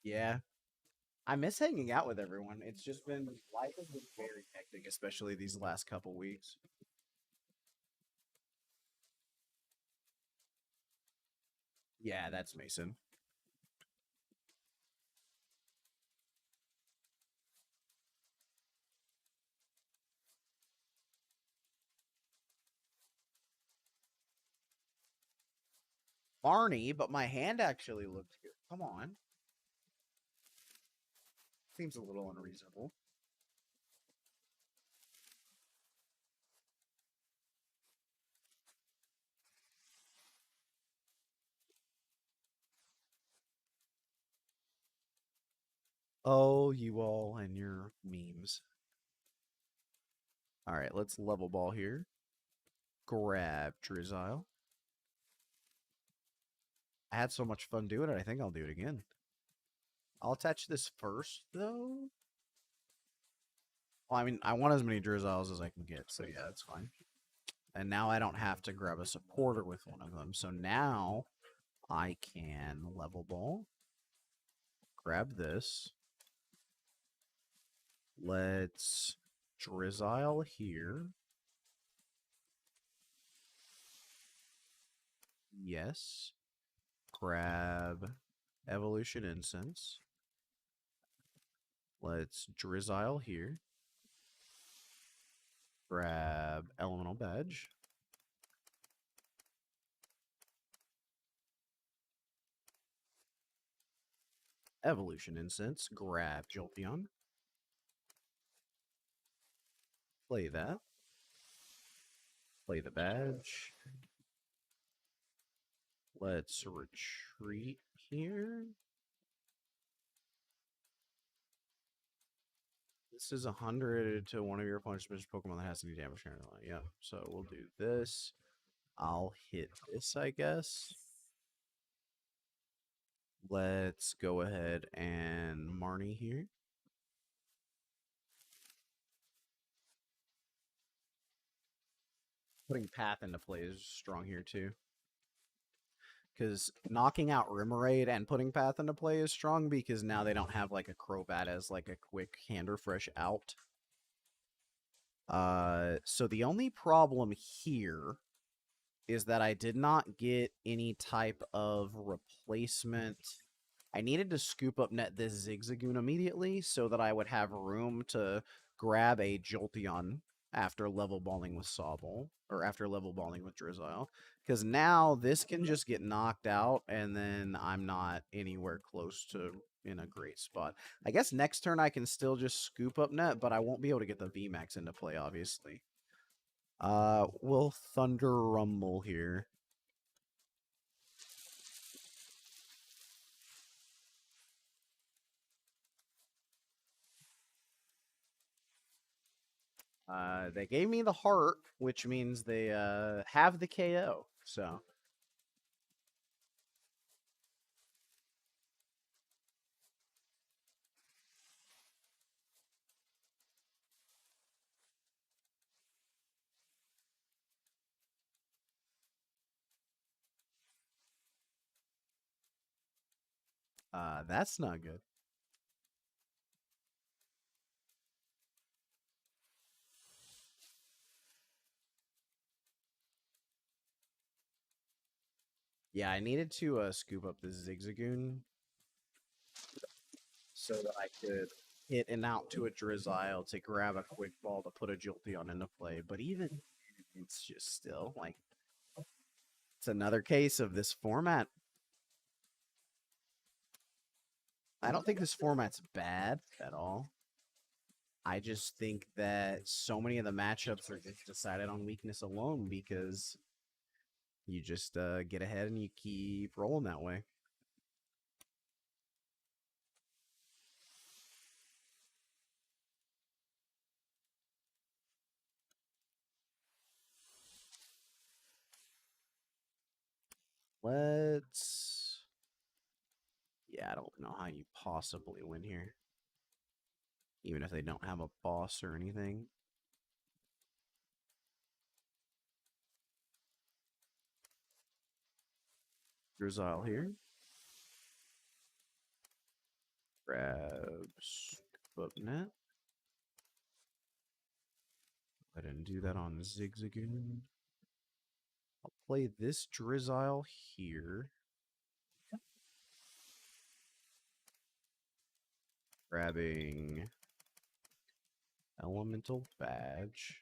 yeah. I miss hanging out with everyone. It's just been life has been very hectic, especially these last couple weeks. Yeah, that's Mason. Barney, but my hand actually looked good. Come on. Seems a little unreasonable. Oh, you all and your memes. All right, let's level ball here. Grab Drizzile. I had so much fun doing it, I think I'll do it again. I'll attach this first, though. Well, I mean, I want as many Drizziles as I can get, so yeah, that's fine. And now I don't have to grab a supporter with one of them. So now I can level ball. Grab this. Let's Drizzile here. Yes. Grab Evolution Incense. Let's Drizzile here. Grab Elemental Badge. Evolution Incense. Grab Jolteon. Play that. Play the badge. Let's retreat here. This is 100 to one of your opponent's special Pokemon that has any damage currently. Yeah, so we'll do this. I'll hit this, I guess. Let's go ahead and Marnie here. Putting Path into play is strong here, too. Because knocking out Remoraid and putting Path into play is strong because now they don't have, like, a Crobat as, like, a quick hand refresh out. So the only problem here is that I did not get any type of replacement. I needed to scoop up net this Zigzagoon immediately so that I would have room to grab a Jolteon after level balling with Sobble, or after level balling with Drizzile. Because now this can just get knocked out, and then I'm not anywhere close to in a great spot. I guess next turn I can still just scoop up net, but I won't be able to get the VMAX into play, obviously. We'll Thunder Rumble here. They gave me the heart, which means they have the KO. So that's not good. Yeah, I needed to scoop up the Zigzagoon so that I could hit an out to a Drizzile to grab a quick ball to put a Jolteon into play. But even it's just still like it's another case of this format. I don't think this format's bad at all. I just think that so many of the matchups are just decided on weakness alone because you just get ahead and you keep rolling that way. Let's. Yeah, I don't know how you possibly win here. Even if they don't have a boss or anything. Drizzile here. Grabs Booknet. I didn't do that on Zigzagoon. I'll play this Drizzile here. Grabbing Elemental Badge.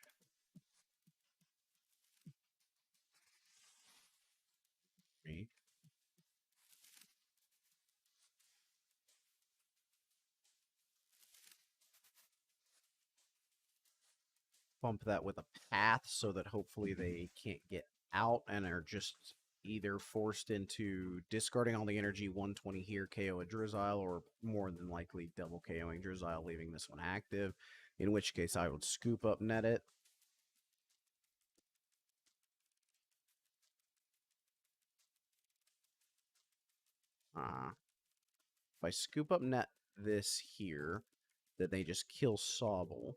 Me. Bump that with a path so that hopefully they can't get out and are just either forced into discarding all the energy 120 here, KO a Drizzile, or more than likely double KOing Drizzile, leaving this one active. In which case I would scoop up net it. If I scoop up net this here, then they just kill Sobble.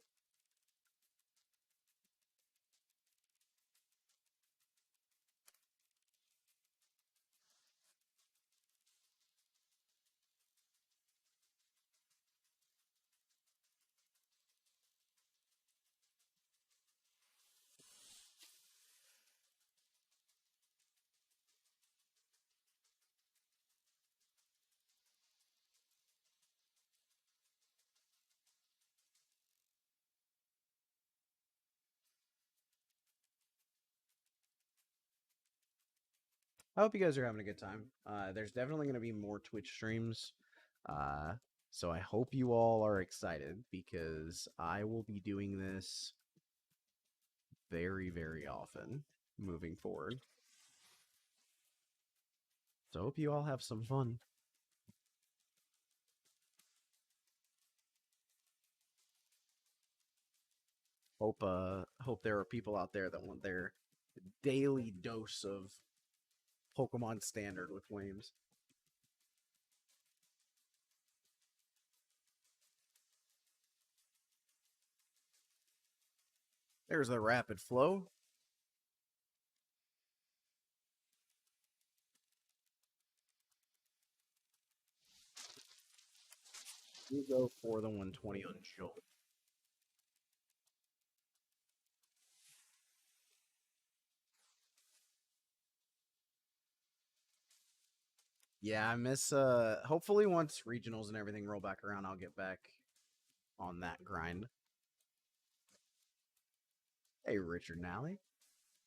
I hope you guys are having a good time. There's definitely going to be more Twitch streams. Uh, so I hope you all are excited because I will be doing this very, very often moving forward. So I hope you all have some fun. Hope there are people out there that want their daily dose of Pokemon Standard with Wames. There's a rapid flow. You go for the 120 on Jolt. Yeah, I miss hopefully once regionals and everything roll back around, I'll get back on that grind. Hey, Richard Nally.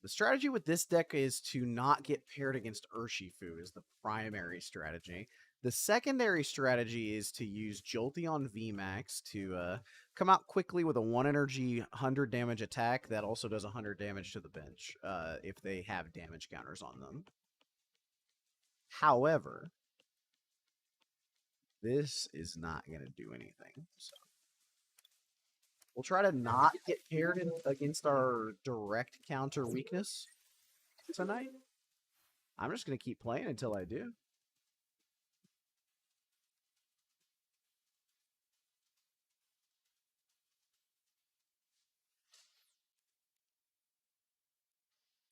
The strategy with this deck is to not get paired against Urshifu is the primary strategy. The secondary strategy is to use Jolteon VMAX to come out quickly with a 1 energy 100 damage attack that also does 100 damage to the bench if they have damage counters on them. However, this is not going to do anything. So we'll try to not get paired against our direct counter weakness tonight. I'm just going to keep playing until I do.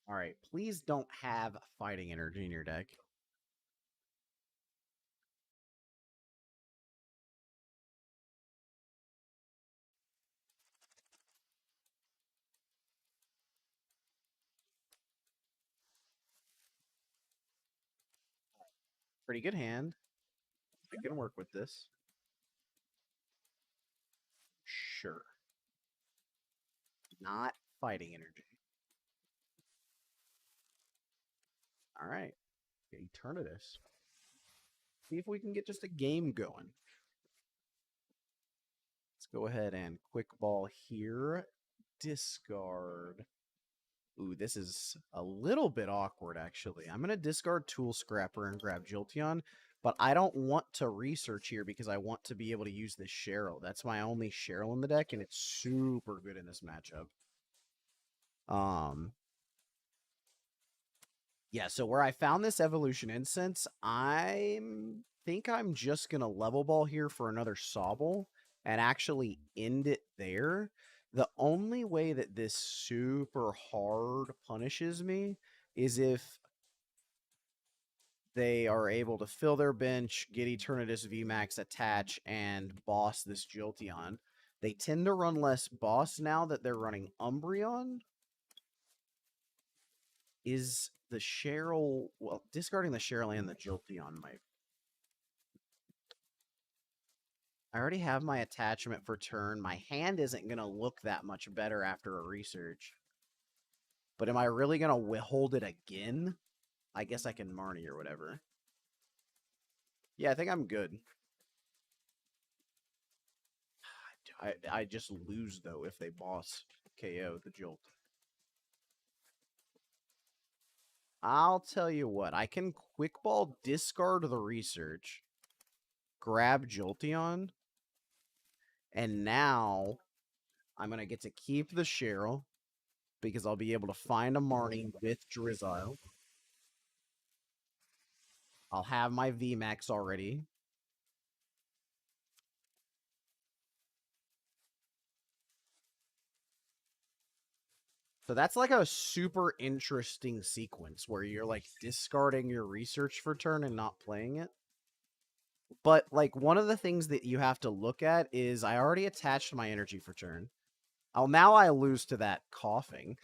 All right, please don't have fighting energy in your deck. Pretty good hand. I can work with this. Sure. Not fighting energy. All right. Eternatus. See if we can get just a game going. Let's go ahead and quick ball here. Discard. Ooh, this is a little bit awkward, actually. I'm going to discard Tool Scrapper and grab Jolteon, but I don't want to research here because I want to be able to use this Cheryl. That's my only Cheryl in the deck, and it's super good in this matchup. Yeah, so where I found this Evolution Incense, I think I'm just going to level ball here for another Sobble and actually end it there. The only way that this super hard punishes me is if they are able to fill their bench, get Eternatus VMAX, attach, and boss this Jolteon. They tend to run less boss now that they're running Umbreon. Is the Cheryl... Well, discarding the Cheryl and the Jolteon might... I already have my attachment for turn. My hand isn't going to look that much better after a research. But am I really going to hold it again? I guess I can Marnie or whatever. Yeah, I think I'm good. I just lose, though, if they boss KO the Jolt. I'll tell you what. I can quick ball discard the research, grab Jolteon, and now I'm going to get to keep the Cheryl because I'll be able to find a Marnie with Drizzile. I'll have my VMAX already. So that's like a super interesting sequence where you're like discarding your research for turn and not playing it. But like one of the things that you have to look at is I already attached my energy for turn. Oh, now I lose to that coughing.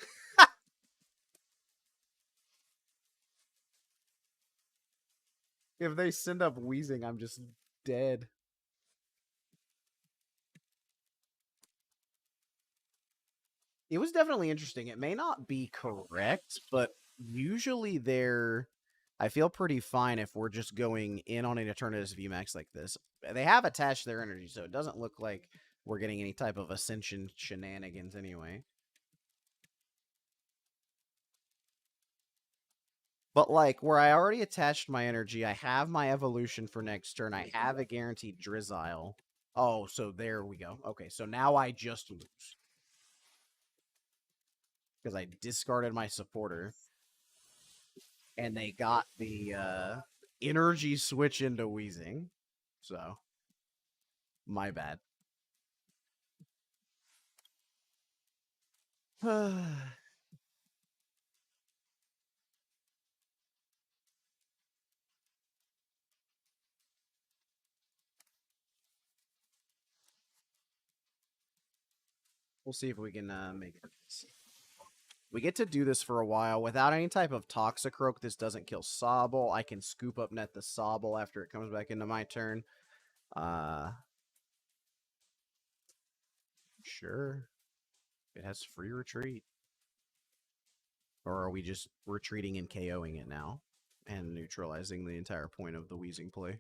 If they send up wheezing, I'm just dead. It was definitely interesting. It may not be correct, but usually I feel pretty fine if we're just going in on an Eternatus VMAX like this. They have attached their energy, so it doesn't look like we're getting any type of Ascension shenanigans anyway. But like where I already attached my energy, I have my evolution for next turn. I have a guaranteed Drizzile. Oh, so there we go. Okay, so now I just lose. Because I discarded my supporter. And they got the energy switch into wheezing. So, my bad. We'll see if we can make it. We get to do this for a while without any type of Toxicroak. This doesn't kill Sobble. I can scoop up net the Sobble after it comes back into my turn. Sure. It has free retreat. Or are we just retreating and KOing it now? And neutralizing the entire point of the wheezing play?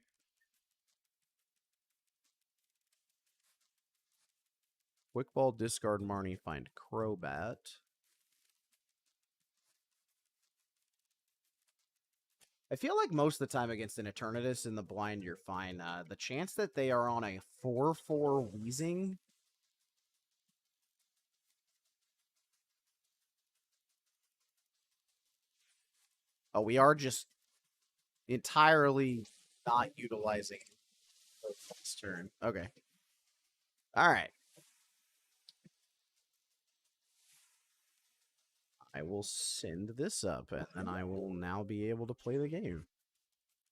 Quick ball, discard Marnie, find Crobat. I feel like most of the time against an Eternatus in the blind, you're fine. The chance that they are on a 4/4 wheezing. Oh, we are just entirely not utilizing this turn. Okay. All right. I will send this up, and then I will now be able to play the game.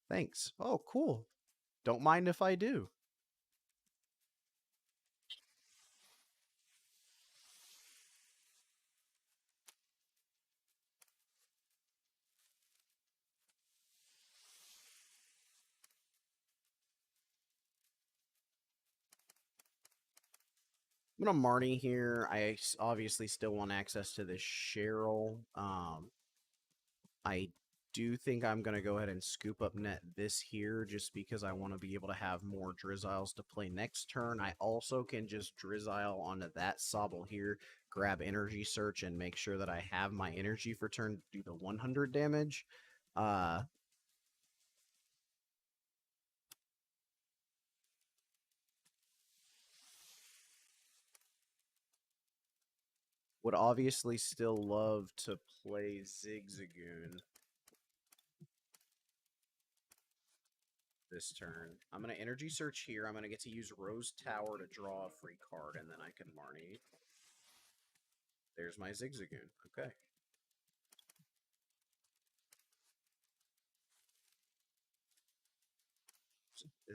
Thanks. Oh, cool. Don't mind if I do. I'm gonna Marnie here. Obviously still want access to this Cheryl. I do think I'm gonna go ahead and scoop up net this here just because I want to be able to have more Drizziles to play next turn. I also can just Drizzile onto that Sobble here, grab Energy Search, and make sure that I have my energy for turn to do the 100 damage. Uh, would obviously still love to play Zigzagoon this turn. I'm going to Energy Search here. I'm going to get to use Rose Tower to draw a free card, and then I can Marnie. There's my Zigzagoon. Okay.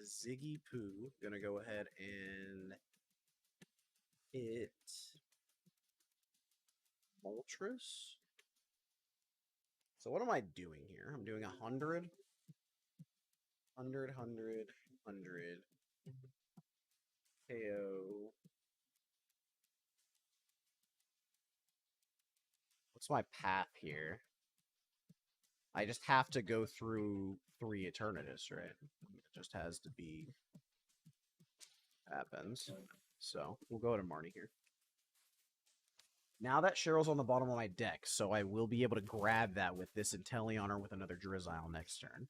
Ziggy Poo gonna go ahead and hit Moltres. So what am I doing here? I'm doing 100, 100, 100, 100. KO. What's my path here? I just have to go through 3 Eternatus, right? It just has to be happens. So we'll go to Marnie here. Now that Cheryl's on the bottom of my deck, so I will be able to grab that with this Inteleon or with another Drizzile next turn.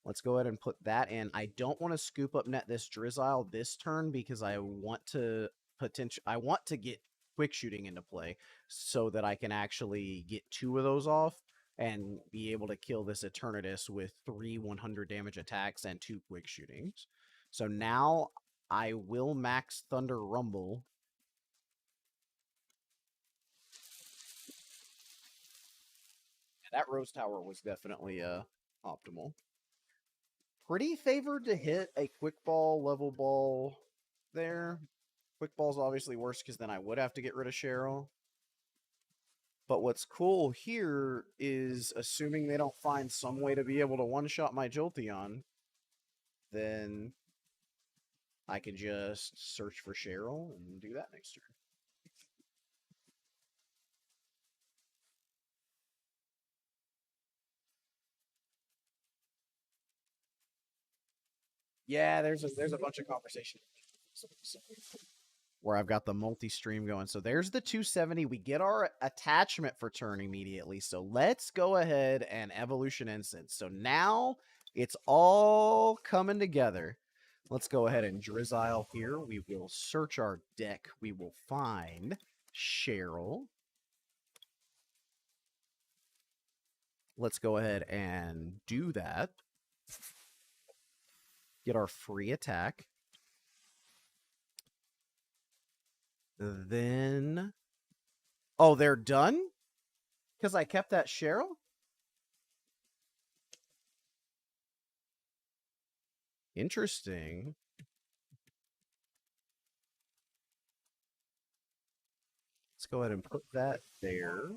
Let's go ahead and put that in. I don't want to scoop up net this Drizzile this turn because I want to get quick shooting into play so that I can actually get 2 of those off and be able to kill this Eternatus with 3 100 damage attacks and 2 quick shootings. So now I will max Thunder Rumble. That Rose Tower was definitely optimal. Pretty favored to hit a quick ball, level ball there. Quick ball's obviously worse because then I would have to get rid of Cheryl. But what's cool here is assuming they don't find some way to be able to one-shot my Jolteon, then I can just search for Cheryl and do that next turn. Yeah, there's a bunch of conversation where I've got the multi-stream going. So there's the 270. We get our attachment for turn immediately. So let's go ahead and Evolution Instance. So now it's all coming together. Let's go ahead and Drizzile here. We will search our deck. We will find Cheryl. Let's go ahead and do that. Get our free attack. Then... Oh, they're done? Because I kept that Cheryl? Interesting. Let's go ahead and put that there.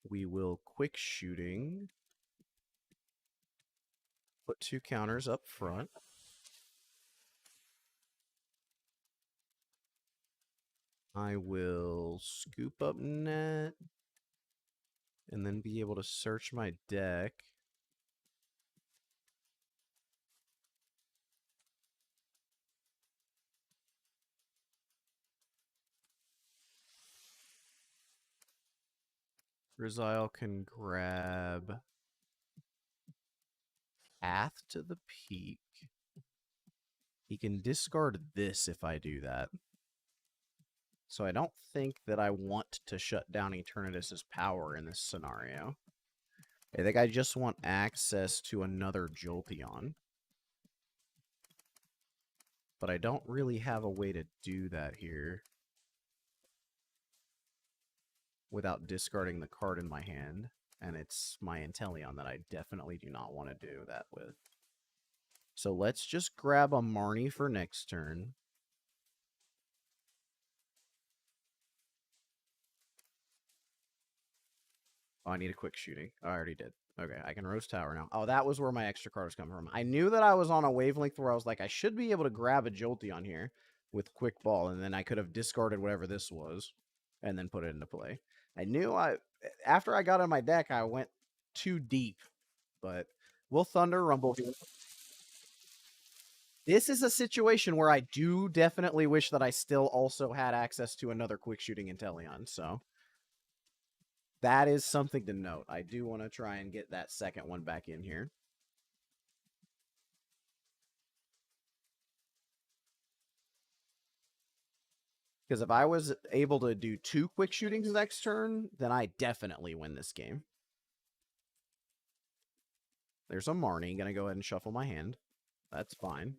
We will quick shooting. Put 2 counters up front. I will scoop up net and then be able to search my deck. Rizile can grab Path to the Peak. He can discard this if I do that. So I don't think that I want to shut down Eternatus' power in this scenario. I think I just want access to another Jolteon. But I don't really have a way to do that here without discarding the card in my hand. And it's my Inteleon that I definitely do not want to do that with. So let's just grab a Marnie for next turn. Oh, I need a quick shooting. Oh, I already did. Okay, I can Rose Tower now. Oh, that was where my extra card was coming from. I knew that I was on a wavelength where I was like, I should be able to grab a Jolteon here. with quick ball, and then I could have discarded whatever this was, and then put it into play. I knew after I got on my deck, I went too deep, but we'll Thunder Rumble here. This is a situation where I do definitely wish that I still also had access to another quick shooting Inteleon, so that is something to note. I do want to try and get that second one back in here. Because if I was able to do 2 quick shootings next turn, then I definitely win this game. There's a Marnie. Gonna go ahead and shuffle my hand. That's fine.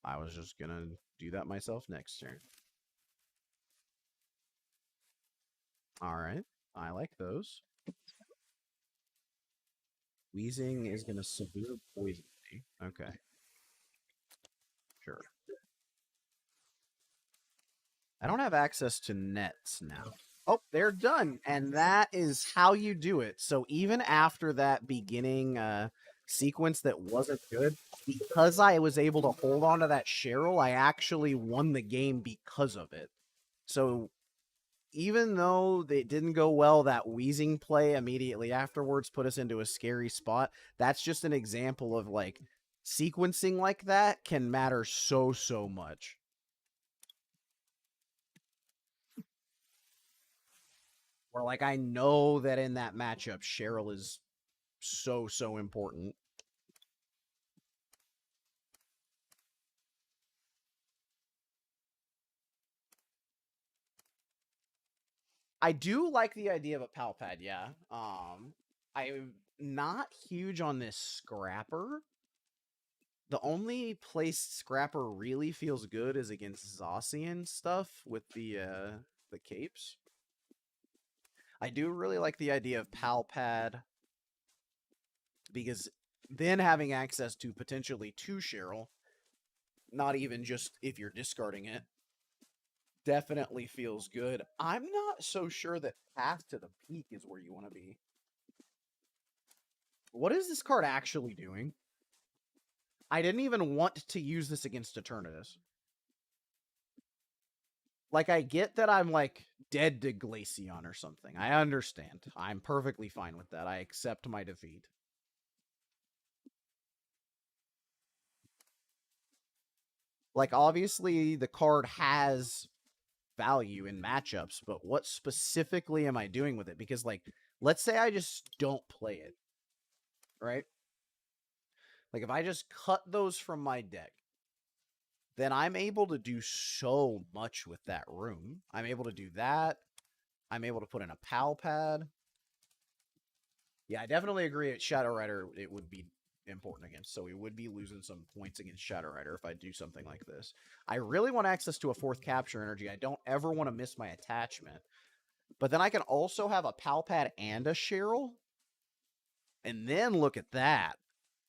I was just gonna do that myself next turn. Alright. I like those. Wheezing is gonna severe poison me. Okay. Sure. I don't have access to nets now. Oh, they're done. And that is how you do it. So even after that beginning sequence that wasn't good, because I was able to hold on to that Cheryl, I actually won the game because of it. So even though it didn't go well, that wheezing play immediately afterwards put us into a scary spot. That's just an example of like sequencing like that can matter so much. Or like I know that in that matchup, Cheryl is so important. I do like the idea of a pal pad, yeah. I'm not huge on this scrapper. The only place scrapper really feels good is against Zacian stuff with the capes. I do really like the idea of pal pad because then having access to potentially 2 Cheryl, not even just if you're discarding it, definitely feels good. I'm not so sure that Path to the Peak is where you want to be. What is this card actually doing? I didn't even want to use this against Eternatus. Like, I get that I'm, like, dead to Glaceon or something. I understand. I'm perfectly fine with that. I accept my defeat. Like, obviously, the card has value in matchups, but what specifically am I doing with it? Because, like, let's say I just don't play it, right? Like, if I just cut those from my deck, then I'm able to do so much with that room. I'm able to do that. I'm able to put in a pal pad. Yeah, I definitely agree at Shadow Rider it would be important against. So we would be losing some points against Shadow Rider if I do something like this. I really want access to a 4th capture energy. I don't ever want to miss my attachment. But then I can also have a pal pad and a Cheryl. And then look at that.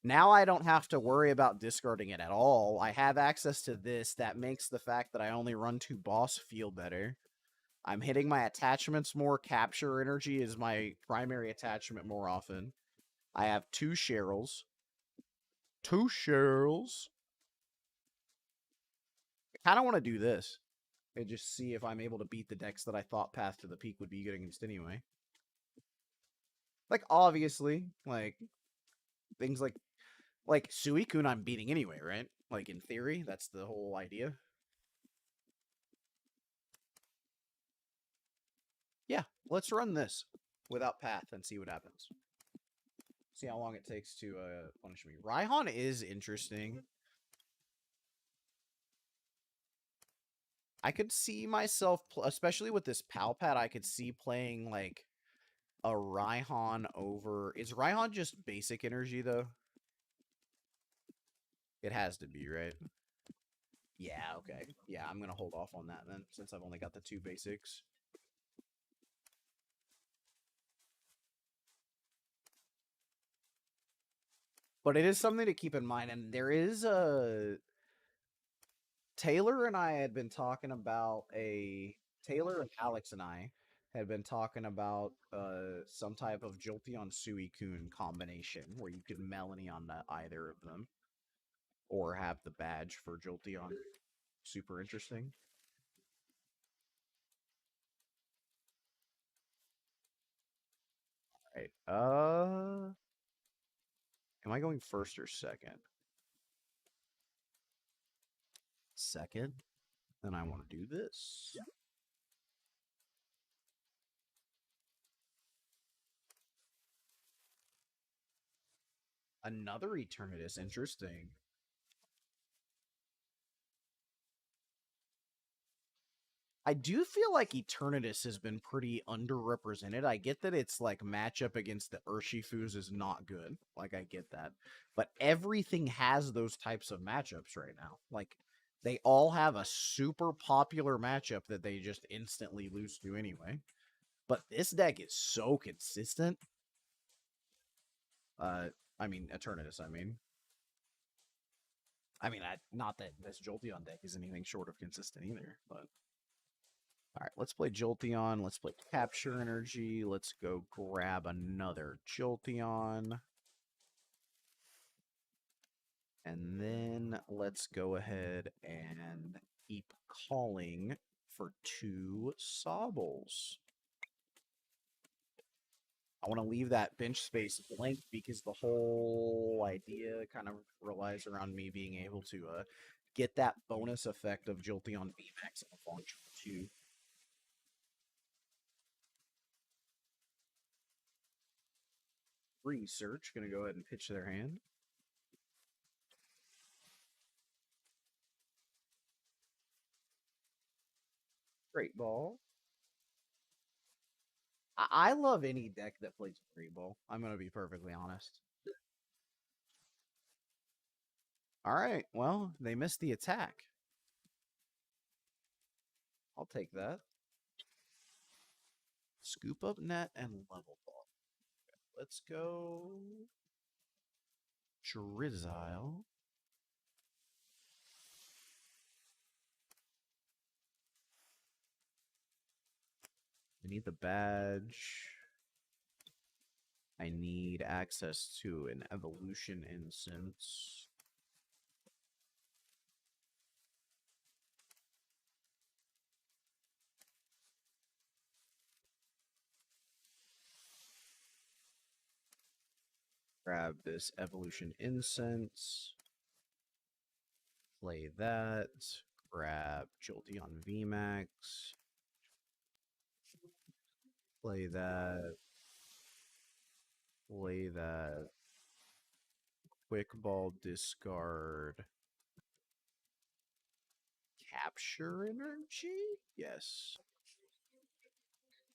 Now I don't have to worry about discarding it at all. I have access to this. That makes the fact that I only run 2 boss feel better. I'm hitting my attachments more. Capture energy is my primary attachment more often. I have 2 Cheryls. 2 Cheryls. I kind of want to do this and just see if I'm able to beat the decks that I thought Path to the Peak would be good against anyway. Like, obviously, like, things like Suicune I'm beating anyway, right? Like, in theory, that's the whole idea. Yeah, let's run this without Path and see what happens. See how long it takes to punish me. Raihan is interesting. I could see myself, especially with this pal pad, I could see playing like a Raihan over. Is Raihan just basic energy though? It has to be, right? Yeah, okay. Yeah, I'm gonna hold off on that then, since I've only got the 2 basics. But it is something to keep in mind, and there is a Taylor and I had been talking about Taylor and Alex and I had been talking about some type of Jolteon Suicune combination where you could Melanie on either of them or have the badge for Jolteon. super interesting. Right. Am I going first or second? Second. Then I want to do this. Another Eternatus. Interesting. I do feel like Eternatus has been pretty underrepresented. I get that its like matchup against the Urshifus is not good. Like I get that. But everything has those types of matchups right now. Like they all have a super popular matchup that they just instantly lose to anyway. But this deck is so consistent. I mean Eternatus, not that this Jolteon deck is anything short of consistent either, but all right, let's play Jolteon. Let's play Capture Energy. Let's go grab another Jolteon. And then let's go ahead and keep calling for 2 Sobbles. I want to leave that bench space blank because the whole idea kind of relies around me being able to get that bonus effect of Jolteon VMAX in a launch 2. Research, gonna go ahead and pitch their hand. Great ball. I love any deck that plays Great Ball. I'm gonna be perfectly honest. All right, well, they missed the attack. I'll take that. Scoop up net and level ball. Let's go Drizzile. I need the badge. I need access to an evolution instance. Grab this evolution incense. Play that. Grab Jolteon VMAX. Play that. Play that. Quick ball discard. Capture energy? Yes.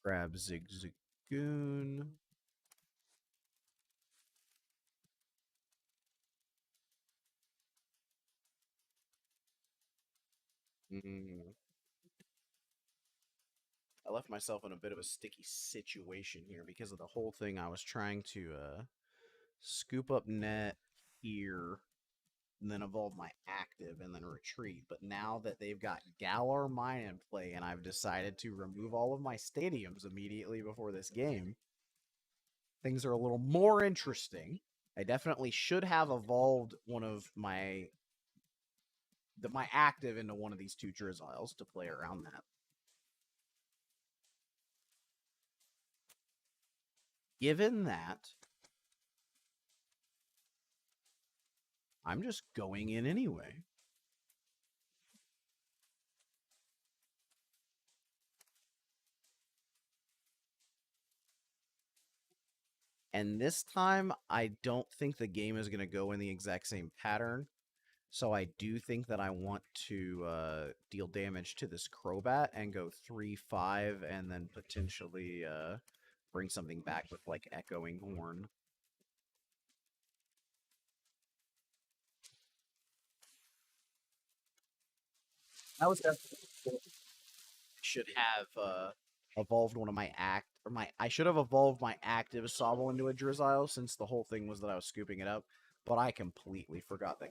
Grab Zigzagoon. Mm. I left myself in a bit of a sticky situation here because of the whole thing. I was trying to scoop up net here and then evolve my active and then retreat. But now that they've got Galar Mine in play and I've decided to remove all of my stadiums immediately before this game, things are a little more interesting. I definitely should have evolved one of my active into one of these 2 Drizziles to play around that. Given that, I'm just going in anyway. And this time, I don't think the game is going to go in the exact same pattern. So I do think that I want to deal damage to this Crobat and go 3-5 and then potentially bring something back with like Echoing Horn. That was definitely should have evolved one of my I should have evolved my active Sobble into a Drizzile since the whole thing was that I was scooping it up. But I completely forgot that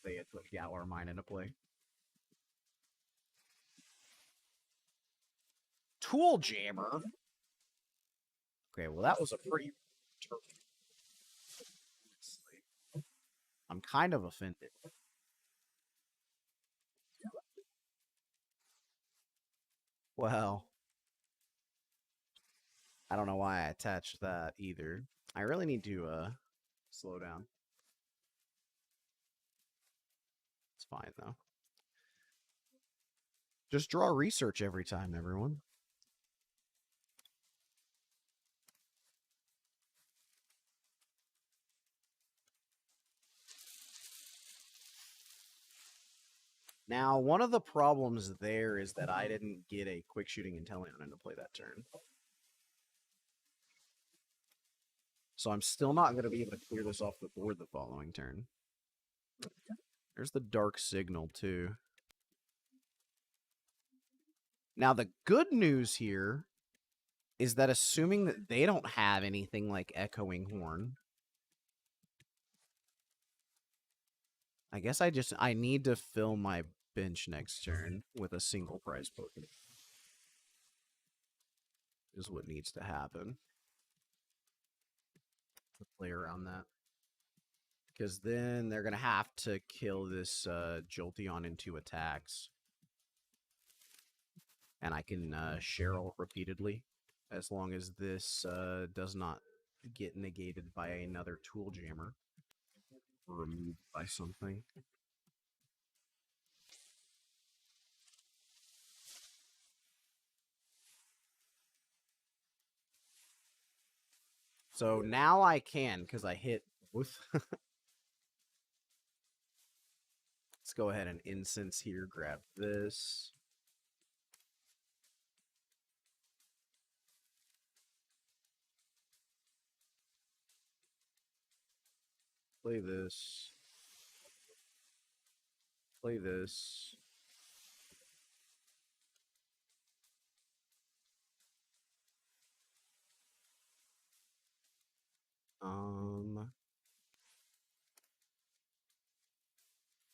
they had put Galar Mine into play. Tool Jammer. Okay, well that was a pretty. I'm kind of offended. Well, I don't know why I attached that either. I really need to slow down. It's fine though. Just draw research every time, everyone. Now, one of the problems there is that I didn't get a quick shooting Inteleon into play that turn. So I'm still not going to be able to clear this off the board the following turn. There's the Dark Signal, too. Now, the good news here is that assuming that they don't have anything like Echoing Horn, I guess I need to fill my bench next turn with a single prize Pokemon. Is what needs to happen to play around that. Because then they're going to have to kill this Jolteon in 2 attacks. And I can Cheryl repeatedly, as long as this does not get negated by another Tool Jammer. Or removed by something. So now I can, because I hit both. Let's go ahead and incense here, grab this. Play this. Play this.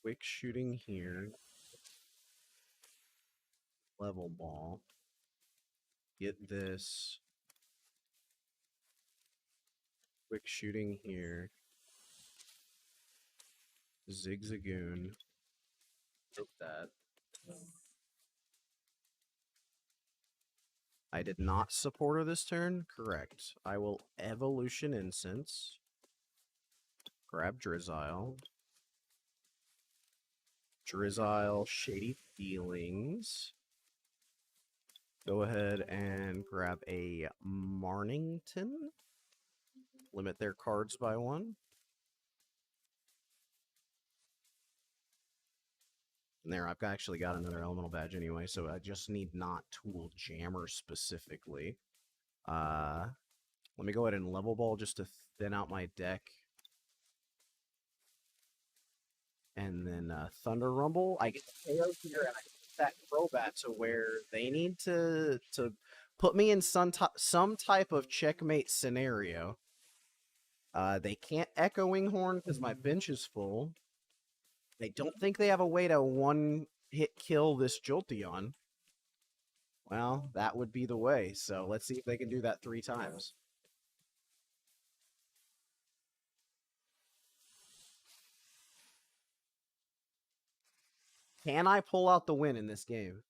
Quick shooting here. Level ball. Get this. Quick shooting here. Zigzagoon. Nope, that. I did not support her this turn. Correct. I will Evolution Incense. Grab Drizzile. Drizzile, Shady Feelings. Go ahead and grab a Marnington. Limit their cards by 1. And there, I've actually got another elemental badge anyway, so I just need not Tool Jammer specifically. Let me go ahead and level ball just to thin out my deck. And then Thunder Rumble. I get the KO here, and I get that Crobat to where they need to put me in some type of checkmate scenario. They can't Echoing Horn because my bench is full. I don't think they have a way to one-hit kill this Jolteon. Well, that would be the way. So let's see if they can do that 3 times. Can I pull out the win in this game?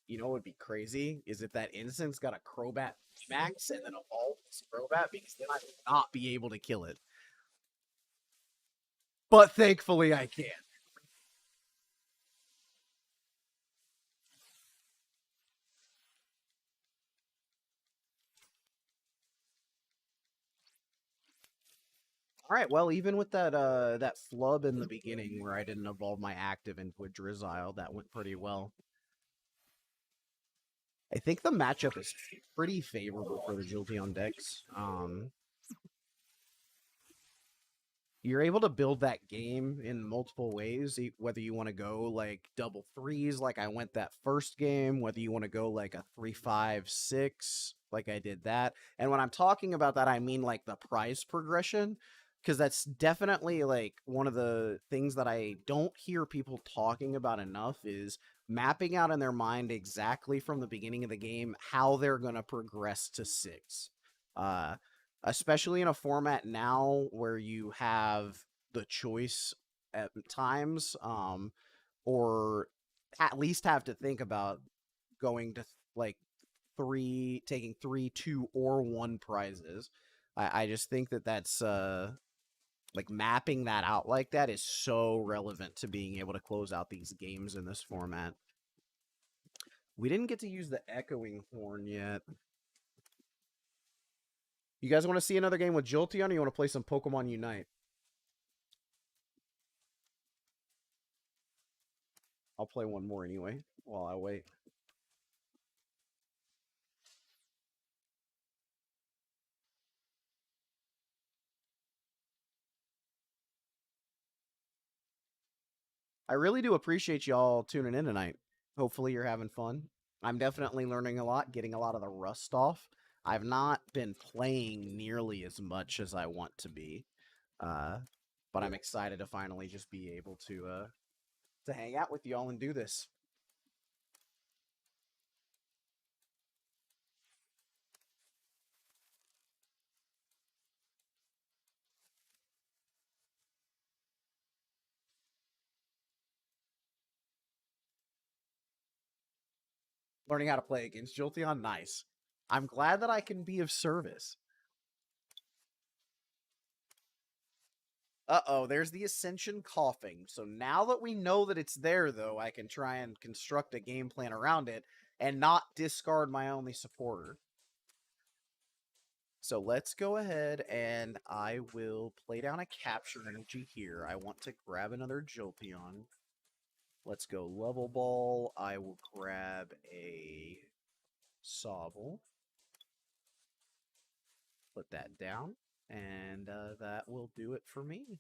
You know what would be crazy is if that instance got a Crobat VMAX and then evolved this Crobat, because then I would not be able to kill it. But thankfully I can. All right, well, even with that that flub in the beginning where I didn't evolve my active into a Drizzile, that went pretty well. I think the matchup is pretty favorable for the Jolteon decks. You're able to build that game in multiple ways, whether you want to go like double threes like I went that first game, whether you want to go like a 3-5-6 like I did that. And when I'm talking about that, I mean like the prize progression, because that's definitely like one of the things that I don't hear people talking about enough is mapping out in their mind exactly from the beginning of the game how they're going to progress to 6. Uh Especially in a format now where you have the choice at times or at least have to think about going to like taking 3, 2 or 1 prizes. I just think that that's like mapping that out like that is so relevant to being able to close out these games in this format. We didn't get to use the echoing horn yet. You guys want to see another game with Jolteon, or you want to play some Pokemon Unite? I'll play one more anyway while I wait. I really do appreciate y'all tuning in tonight. Hopefully you're having fun. I'm definitely learning a lot, getting a lot of the rust off. I've not been playing nearly as much as I want to be. Uh, but I'm excited to finally just be able to hang out with y'all and do this. Learning how to play against Jolteon, nice. I'm glad that I can be of service. Uh-oh, there's the Ascension coughing. So now that we know that it's there, though, I can try and construct a game plan around it and not discard my only supporter. So let's go ahead and I will play down a capture energy here. I want to grab another Jolteon. Let's go level ball. I will grab a Sobble. Put that down. And that will do it for me.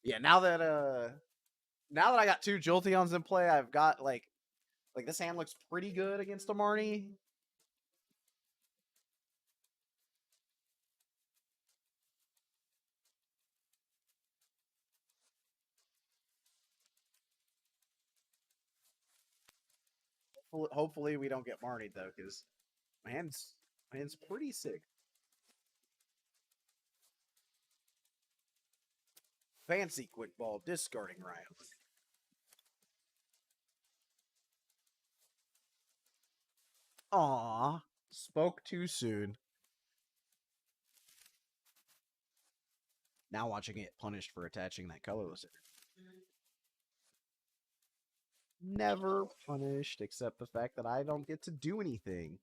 Yeah, now that I got 2 Jolteons in play, I've got like this hand looks pretty good against a Marnie. Hopefully we don't get Marnie though, because my hand's pretty sick. Fancy quick ball discarding Ryan. Aw, spoke too soon. Now watching it punished for attaching that colorless. Never punished, except the fact that I don't get to do anything.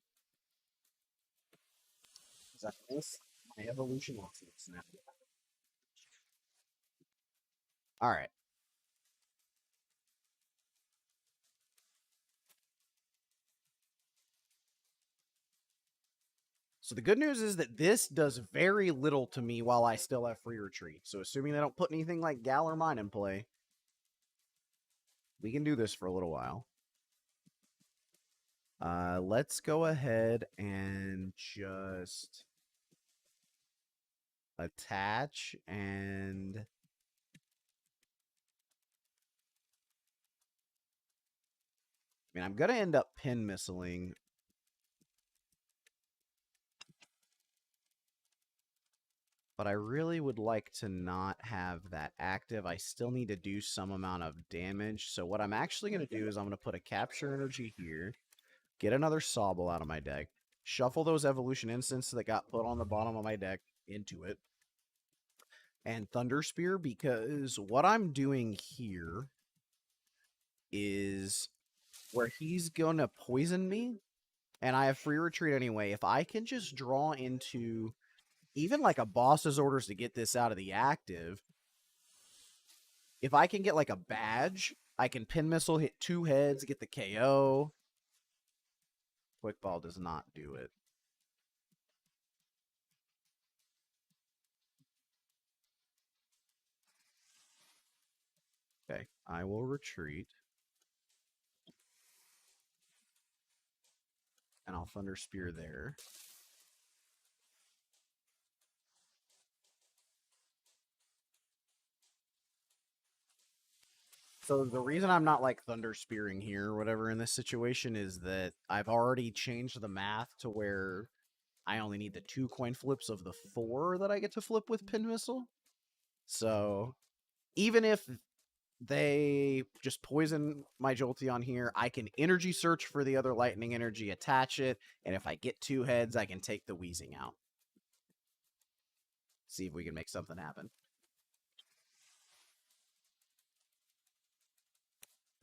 Because I miss my evolution options now. Alright. So the good news is that this does very little to me while I still have free retreat. So assuming they don't put anything like Gal or Mine in play, we can do this for a little while. Let's go ahead and just attach and I mean, I'm gonna end up pin missiling. But I really would like to not have that active. I still need to do some amount of damage. So what I'm actually going to do is I'm going to put a capture energy here, get another Sobble out of my deck, shuffle those evolution instances that got put on the bottom of my deck into it, and Thunder Spear, because what I'm doing here is where he's going to poison me, and I have free retreat anyway. If I can just draw into even like a boss's orders to get this out of the active, if I can get like a badge, I can pin missile, hit 2 heads, get the KO. Quick ball does not do it. Okay, I will retreat. And I'll Thunder Spear there. So the reason I'm not like Thunder Spearing here or whatever in this situation is that I've already changed the math to where I only need the 2 coin flips of the 4 that I get to flip with Pin Missile. So even if they just poison my Jolteon here, I can energy search for the other lightning energy, attach it, and if I get 2 heads, I can take the Wheezing out. See if we can make something happen.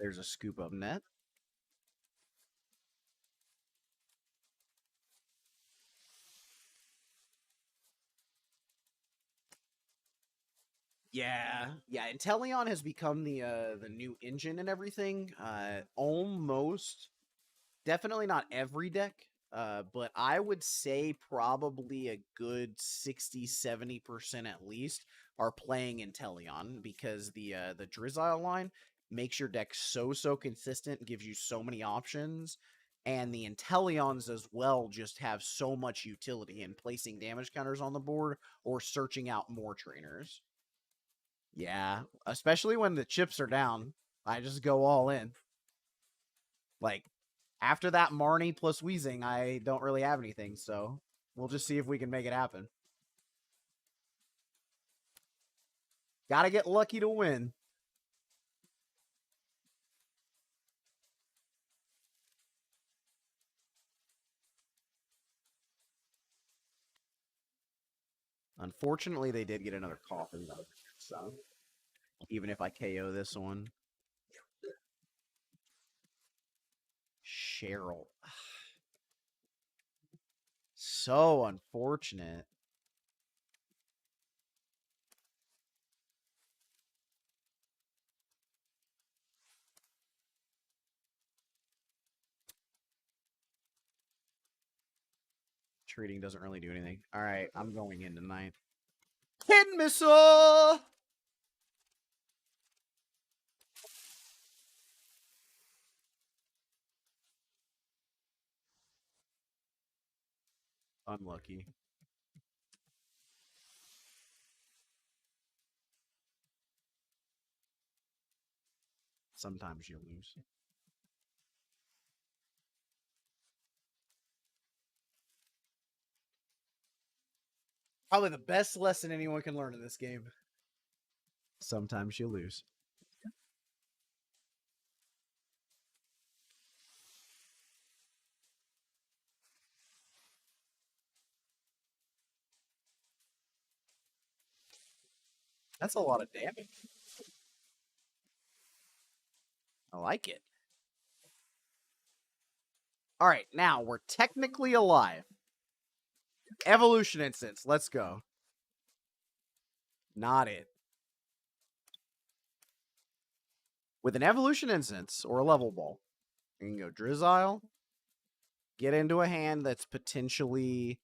There's a scoop of net. Yeah. Inteleon has become the new engine and everything. Almost, definitely not every deck, but I would say probably a good 60-70% at least are playing Inteleon because the Drizzile line makes your deck so consistent, gives you so many options, and the Inteleons as well just have so much utility in placing damage counters on the board or searching out more trainers. Yeah, especially when the chips are down, I just go all in. Like, after that Marnie plus Wheezing, I don't really have anything, so we'll just see if we can make it happen. Gotta get lucky to win. Unfortunately, they did get another coffin, though, so even if I KO this one. Cheryl. So unfortunate. Treating doesn't really do anything. All right, I'm going in tonight. Hit missile! Unlucky. Sometimes you lose. Probably the best lesson anyone can learn in this game. Sometimes you lose. That's a lot of damage. I like it. All right, now we're technically alive. Evolution instance. Let's go. Not it. With an evolution instance or a level ball, you can go Drizzile, get into a hand that's potentially.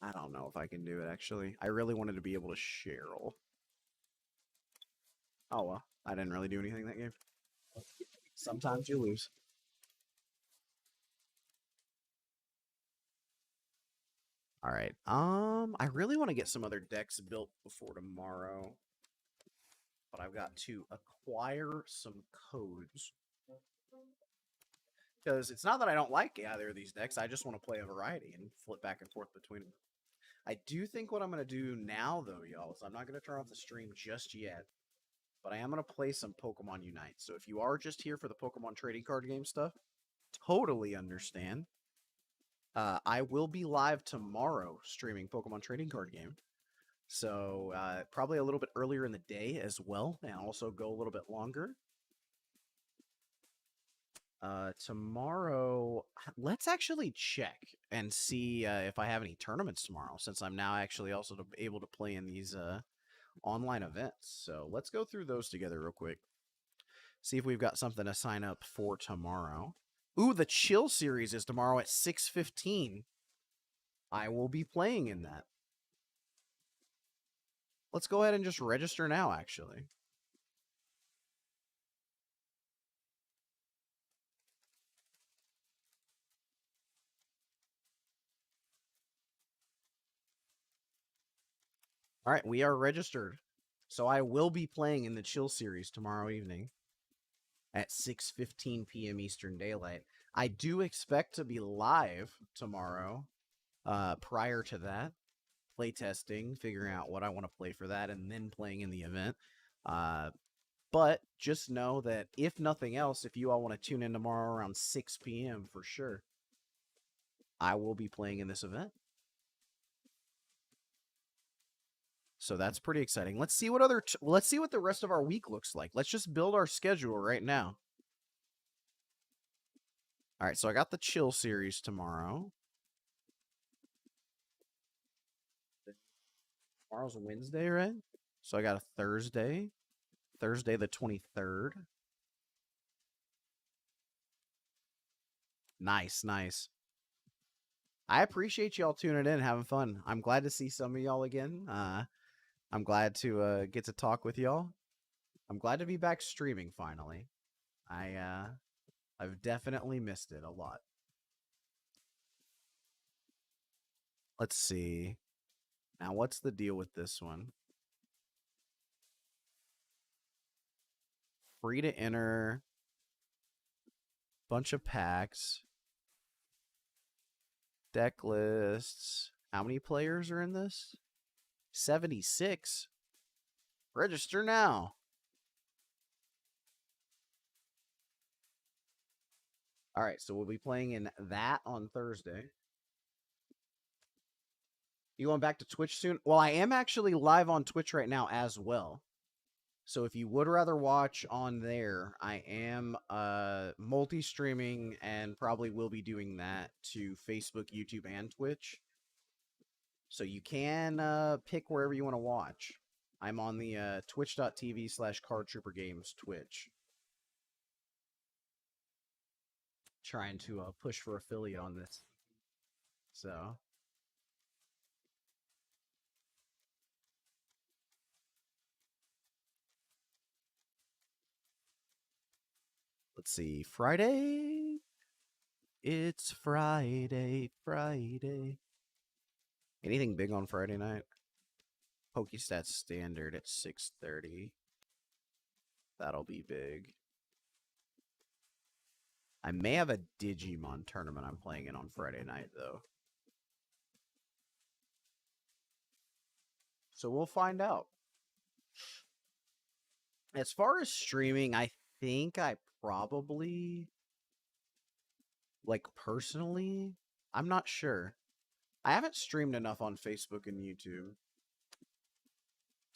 I don't know if I can do it, actually. I really wanted to be able to Cheryl. Oh, well. I didn't really do anything that game. Sometimes you lose. All right. I really want to get some other decks built before tomorrow, but I've got to acquire some codes. Because it's not that I don't like either of these decks. I just want to play a variety and flip back and forth between them. I do think what I'm going to do now, though, y'all, is I'm not going to turn off the stream just yet, but I am going to play some Pokemon Unite. So if you are just here for the Pokemon trading card game stuff, totally understand. I will be live tomorrow streaming Pokemon trading card game. So probably a little bit earlier in the day as well, and also go a little bit longer. Tomorrow, let's actually check and see if I have any tournaments tomorrow, since I'm now actually also able to play in these online events. So let's go through those together real quick. See if we've got something to sign up for tomorrow. Ooh, the Chill Series is tomorrow at 6:15. I will be playing in that. Let's go ahead and just register now, actually. All right, we are registered. So I will be playing in the Chill series tomorrow evening at 6:15 p.m. Eastern Daylight. I do expect to be live tomorrow. Prior to that, playtesting, figuring out what I want to play for that, and then playing in the event. Uh, but just know that if nothing else, if you all want to tune in tomorrow around 6 p.m. for sure, I will be playing in this event. So that's pretty exciting. Let's see what let's see what the rest of our week looks like. Let's just build our schedule right now. All right, so I got the Chill series tomorrow. Tomorrow's Wednesday, right? So I got a Thursday, Thursday the 23rd. Nice, nice. I appreciate y'all tuning in and having fun. I'm glad to see some of y'all again. I'm glad to get to talk with y'all. I'm glad to be back streaming finally. I've definitely missed it a lot. Let's see. Now what's the deal with this one? Free to enter, bunch of packs, deck lists. How many players are in this? 76. Register now. All right, so we'll be playing in that on Thursday. You going back to Twitch soon? Well, I am actually live on Twitch right now as well. So if you would rather watch on there, I am multi-streaming and probably will be doing that to Facebook, YouTube, and Twitch. So you can pick wherever you want to watch. I'm on the twitch.tv/cardtroopergames Twitch. Trying to push for affiliate on this. So let's see. Friday. It's Friday, Friday. Anything big on Friday night? Pokestats standard at 6:30. That'll be big. I may have a Digimon tournament I'm playing in on Friday night, though. So we'll find out. As far as streaming, I think I probably, like, personally, I'm not sure. I haven't streamed enough on Facebook and YouTube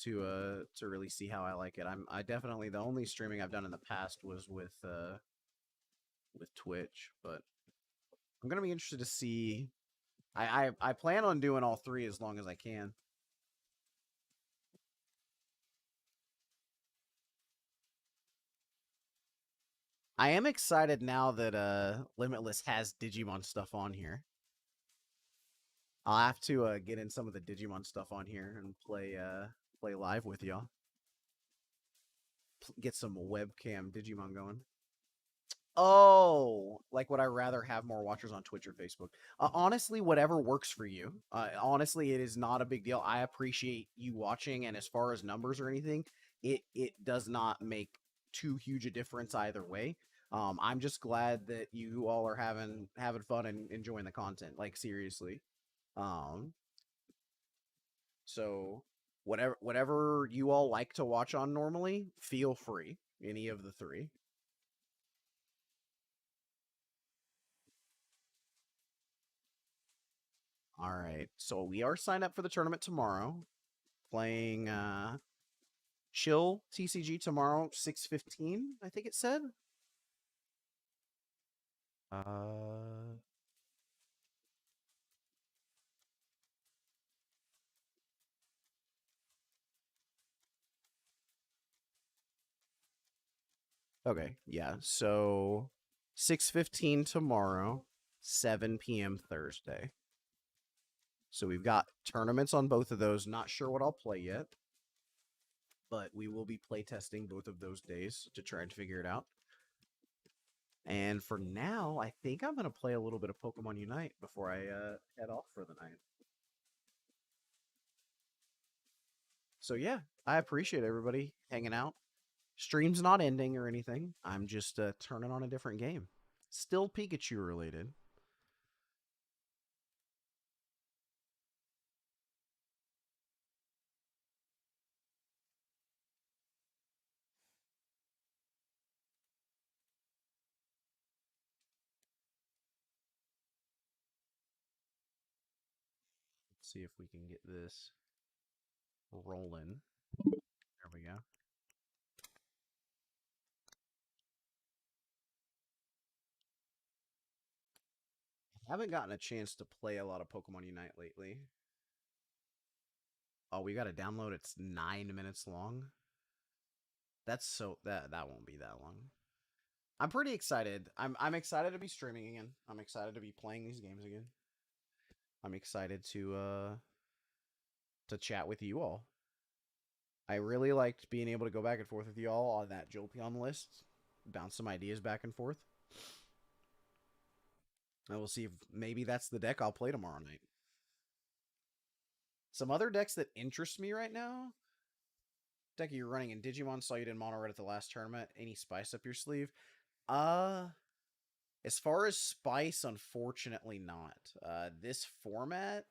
to really see how I like it. I definitely, the only streaming I've done in the past was with Twitch, but I'm gonna be interested to see. I plan on doing all three as long as I can. I am excited now that Limitless has Digimon stuff on here. I'll have to get in some of the Digimon stuff on here and play live with y'all. Get some webcam Digimon going. Oh, like would I rather have more watchers on Twitch or Facebook? Honestly, whatever works for you. Honestly, it is not a big deal. I appreciate you watching, and as far as numbers or anything, it does not make too huge a difference either way. I'm just glad that you all are having fun and enjoying the content. Like seriously. Um, so whatever you all like to watch on normally, feel free. Any of the three. All right. So we are signed up for the tournament tomorrow. Playing Chill TCG tomorrow, 6:15, I think it said. Uh okay, yeah. So 6:15 tomorrow, 7 p.m. Thursday. So we've got tournaments on both of those. Not sure what I'll play yet, but we will be playtesting both of those days to try and figure it out. And for now, I think I'm gonna play a little bit of Pokemon Unite before I head off for the night. So yeah, I appreciate everybody hanging out. Stream's not ending or anything. I'm just turning on a different game. Still Pikachu related. Let's see if we can get this rolling. There we go. I haven't gotten a chance to play a lot of Pokemon Unite lately. Oh, we got to download. It's 9 minutes long. That's so that won't be that long. I'm pretty excited. I'm excited to be streaming again. I'm excited to be playing these games again. I'm excited to chat with you all. I really liked being able to go back and forth with you all on that Jolteon list, bounce some ideas back and forth. And we'll see if maybe that's the deck I'll play tomorrow night. Some other decks that interest me right now. Deck you're running in Digimon, saw you did mono red at the last tournament. Any spice up your sleeve? Uh as far as spice, unfortunately not. This format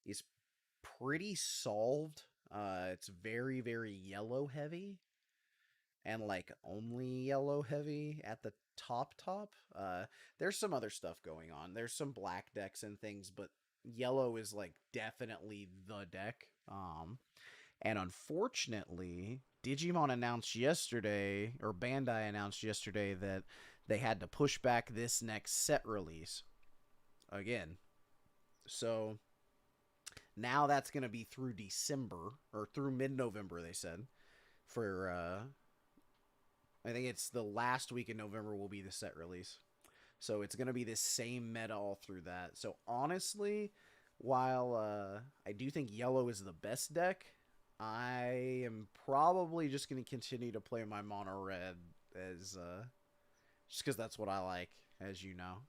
is pretty solved. It's very, very yellow heavy and like only yellow heavy at the top. There's some other stuff going on. There's some black decks and things, but yellow is like definitely the deck. And unfortunately, Digimon announced yesterday, or Bandai announced yesterday, that they had to push back this next set release again. So now that's going to be through December, or through mid-November, they said. For, I think it's the last week in November will be the set release. So it's going to be this same meta all through that. So honestly, while I do think yellow is the best deck, I am probably just going to continue to play my mono red as just because that's what I like, as you know,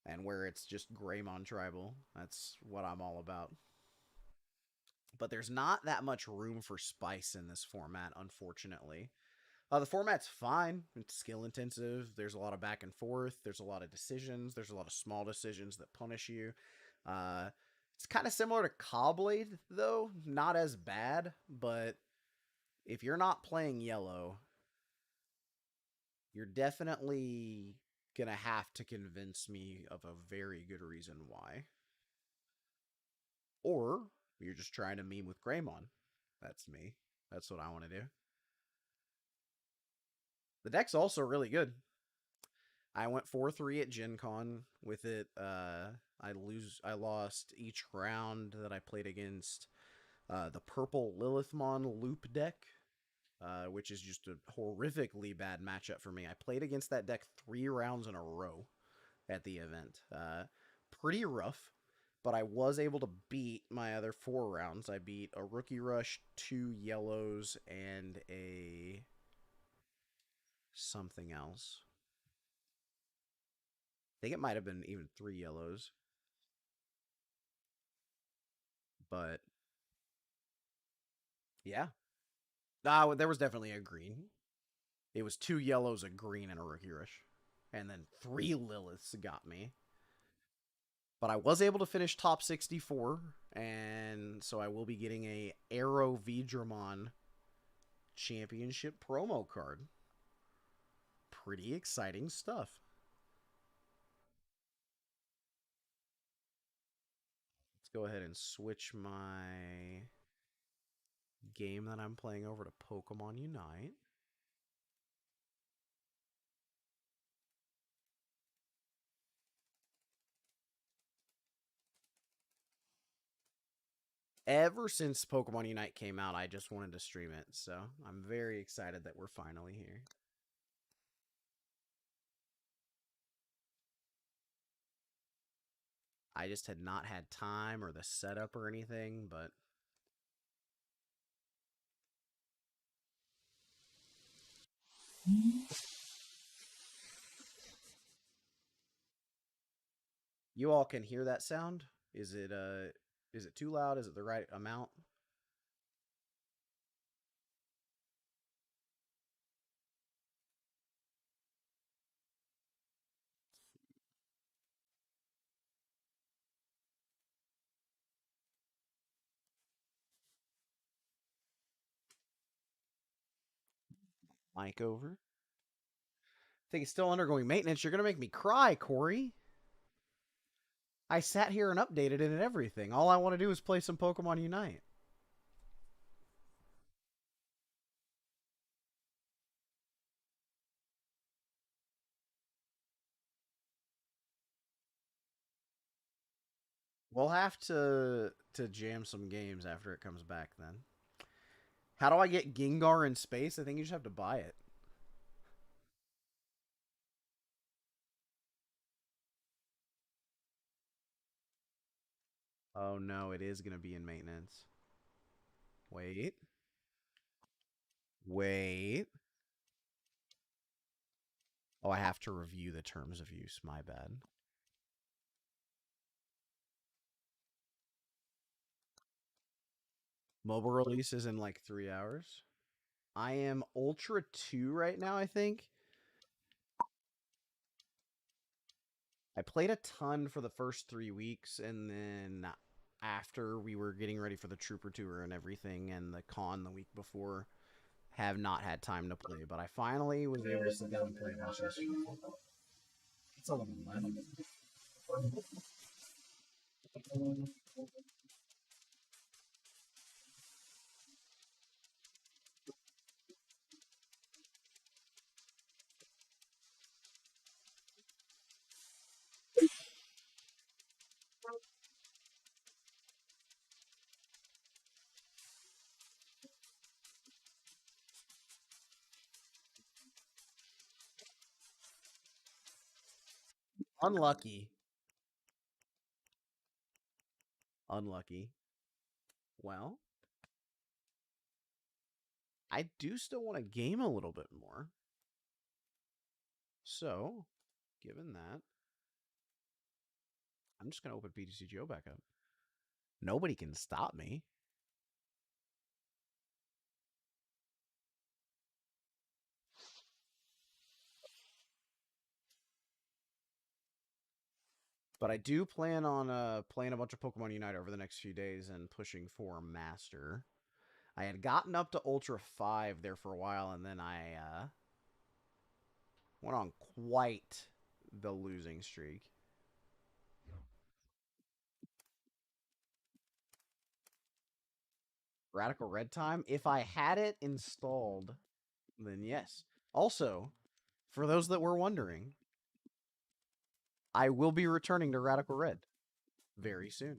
and where it's just Greymon tribal. That's what I'm all about. But there's not that much room for spice in this format, unfortunately. The format's fine. It's skill intensive. There's a lot of back and forth. There's a lot of decisions. There's a lot of small decisions that punish you. Uh, it's kind of similar to Cobblade, though. Not as bad, but if you're not playing yellow, you're definitely going to have to convince me of a very good reason why. Or you're just trying to meme with Greymon. That's me. That's what I want to do. The deck's also really good. I went 4-3 at Gen Con with it. I lost each round that I played against the purple Lilithmon loop deck, which is just a horrifically bad matchup for me. I played against that deck 3 rounds in a row at the event. Pretty rough, but I was able to beat my other 4 rounds. I beat a Rookie Rush, 2 yellows, and a something else. I think it might have been even 3 yellows, but yeah. There was definitely a green. It was 2 yellows, a green, and a Rookie Rush. And then 3 Liliths got me. But I was able to finish top 64, and so I will be getting a Aero Vidramon Championship promo card. Pretty exciting stuff. Let's go ahead and switch my game that I'm playing over to Pokemon Unite. Ever since Pokemon Unite came out, I just wanted to stream it, so I'm very excited that we're finally here. I just had not had time or the setup or anything, but you all can hear that sound. Is it too loud? Is it the right amount? Mic over. I think it's still undergoing maintenance. You're gonna make me cry, Corey. I sat here and updated it and everything. All I want to do is play some Pokemon Unite. We'll have to jam some games after it comes back then. How do I get Gengar in space? I think you just have to buy it. Oh no, it is gonna be in maintenance. Wait. Wait. Oh, I have to review the terms of use. My bad. Mobile release is in like 3 hours. I am Ultra 2 right now, I think. I played a ton for the first 3 weeks, and then after we were getting ready for the Trooper Tour and everything, and the con the week before, have not had time to play. But I finally was able to sit down and play it. It's 11. Unlucky. Unlucky. Well, I do still want to game a little bit more. So, given that, I'm just going to open PTCGO back up. Nobody can stop me. But I do plan on playing a bunch of Pokemon Unite over the next few days and pushing for Master. I had gotten up to Ultra 5 there for a while, and then I went on quite the losing streak. Radical Red time? If I had it installed, then yes. Also, for those that were wondering, I will be returning to Radical Red very soon.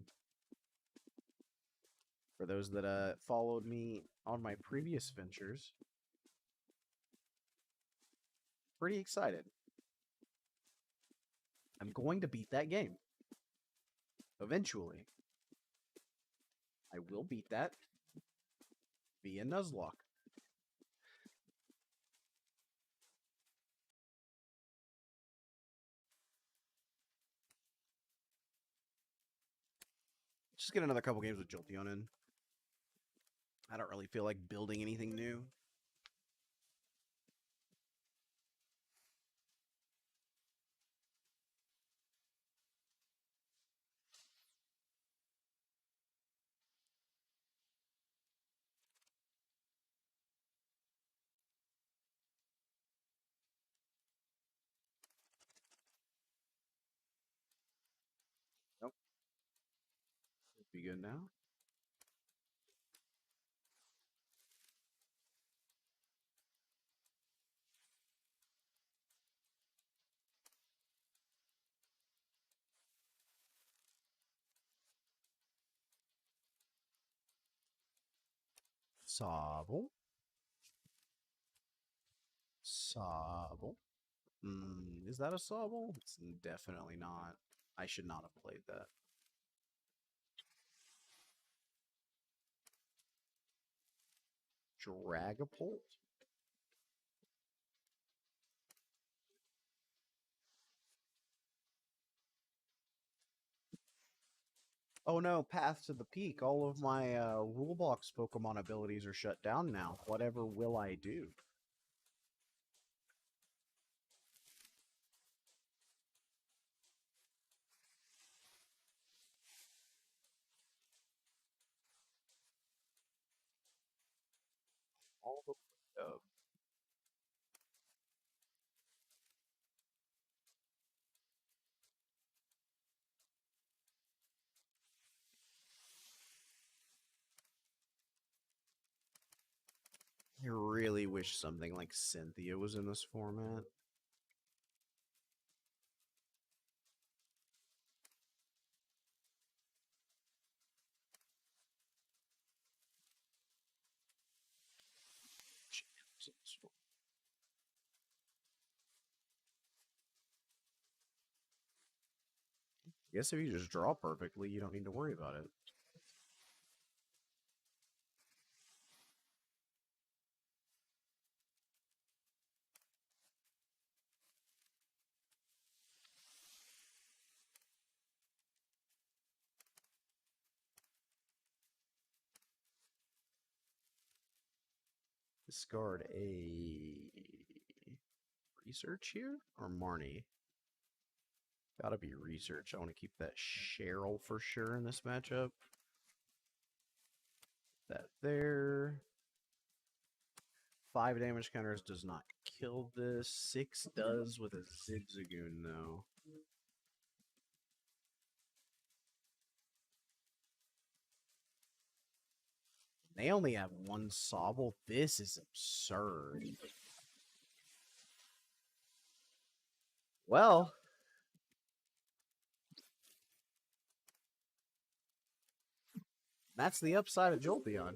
For those that followed me on my previous ventures, pretty excited. I'm going to beat that game. Eventually. I will beat that via Nuzlocke. Just get another couple games with Jolteon in. I don't really feel like building anything new. Nope. Be good now. Sobble. Sobble. Is that a Sobble? It's definitely not. I should not have played that. Dragapult? Oh no, Path to the Peak. All of my Rulebox Pokemon abilities are shut down now. Whatever will I do? All the way up. really wish something like Cynthia was in this format. I guess if you just draw perfectly, you don't need to worry about it. Discard a research here or Marnie. Gotta be research. I want to keep that Cheryl for sure in this matchup. That there. 5 damage counters does not kill this. 6 does with a Zigzagoon, though. They only have 1 Sobble. This is absurd. Well, that's the upside of Jolteon.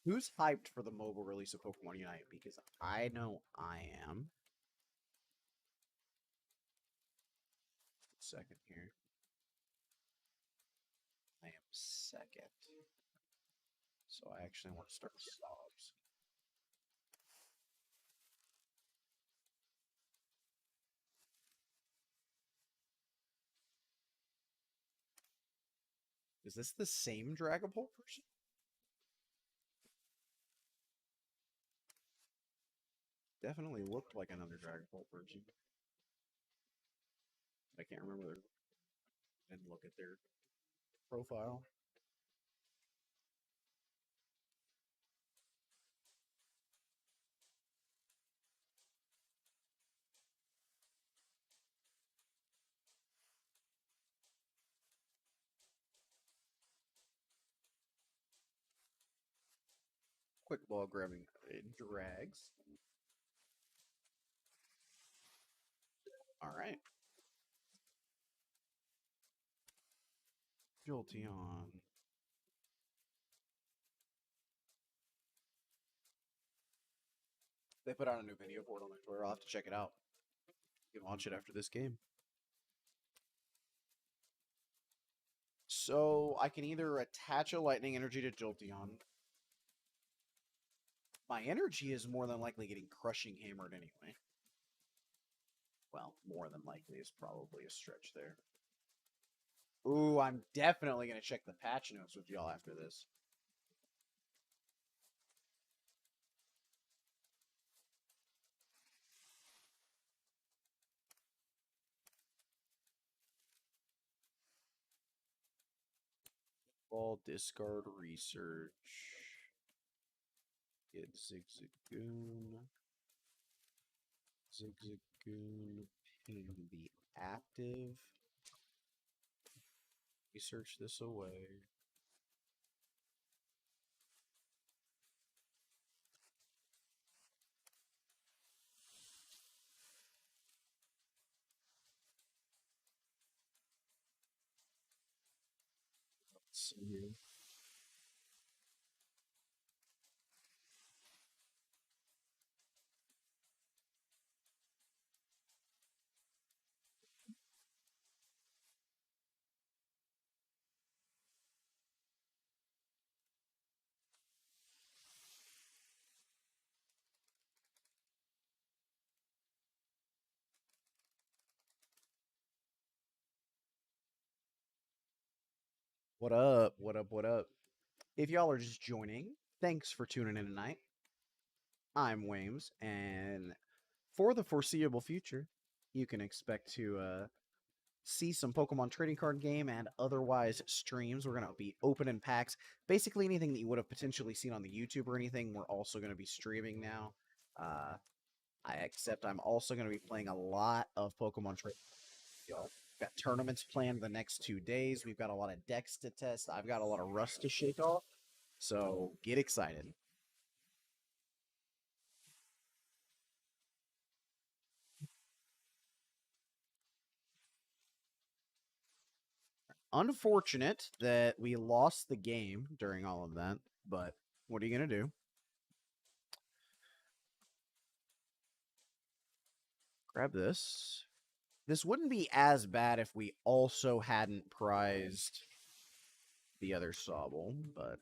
Who's hyped for the mobile release of Pokemon Unite? Because I know I am. Second here. I am second. So I actually want to start Sobs. Is this the same Dragapult person? Definitely looked like another Dragapult person. I can't remember. And look at their profile. Quick ball grabbing drags. All right. Jolteon. They put out a new video for it on their Twitter. I'll have to check it out. You can watch it after this game. So I can either attach a lightning energy to Jolteon. My energy is more than likely getting crushing hammered anyway. Well, more than likely is probably a stretch there. Ooh, I'm definitely going to check the patch notes with y'all after this. Ball, discard, research. Get Zigzagoon. Zigzagoon, ping the active. Research this away. Let's see here. What up? What up? What up? If y'all are just joining, thanks for tuning in tonight. I'm Wames, and for the foreseeable future, you can expect to see some Pokemon trading card game and otherwise streams. We're going to be opening packs. Basically, anything that you would have potentially seen on the YouTube or anything, we're also going to be streaming now. Except I'm also going to be playing a lot of Pokemon trading. Got tournaments planned the next 2 days. We've got a lot of decks to test. I've got a lot of rust to shake off. So get excited. Unfortunate that we lost the game during all of that, but what are you going to do? Grab this. This wouldn't be as bad if we also hadn't prized the other Sobble, but...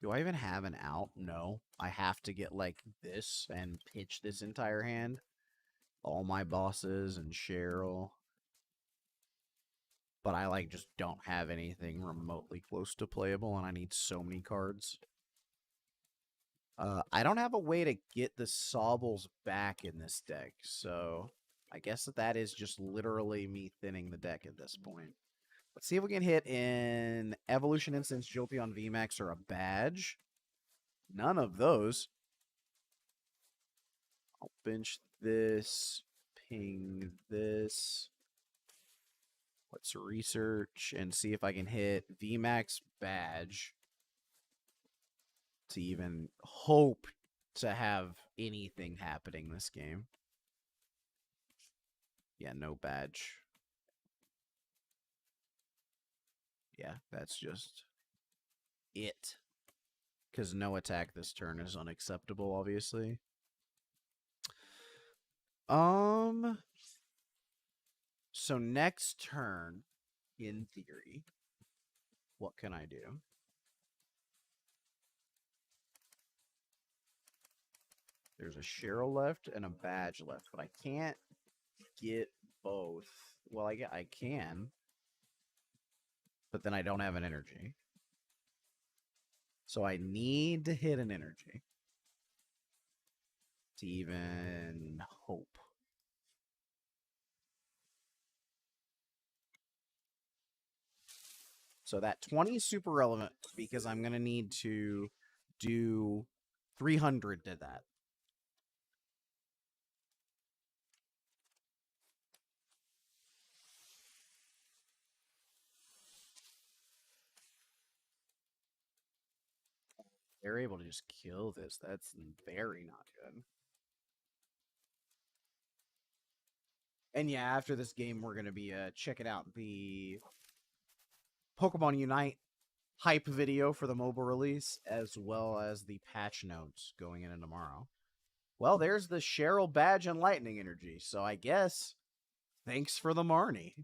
Do I even have an out? No. I have to get, like, this and pitch this entire hand. All my bosses and Cheryl. But I, like, just don't have anything remotely close to playable, and I need so many cards. I don't have a way to get the Sobbles back in this deck, so I guess that is just literally me thinning the deck at this point. Let's see if we can hit in Evolution Instance, Jolteon VMAX, or a badge. None of those. I'll bench this, ping this. Let's research and see if I can hit VMAX badge to even hope to have anything happening this game. Yeah, no badge. Yeah, that's just it. Because no attack this turn is unacceptable, obviously. So next turn, in theory, what can I do? There's a Cheryl left and a badge left, but I can't get both. Well, I can, but then I don't have an energy. So I need to hit an energy to even hope. So that 20 is super relevant because I'm going to need to do 300 to that. They're able to just kill this. That's very not good. And yeah, after this game, we're going to be checking out the Pokemon Unite hype video for the mobile release, as well as the patch notes going in tomorrow. Well, there's the Cheryl badge and lightning energy. So I guess thanks for the Marnie.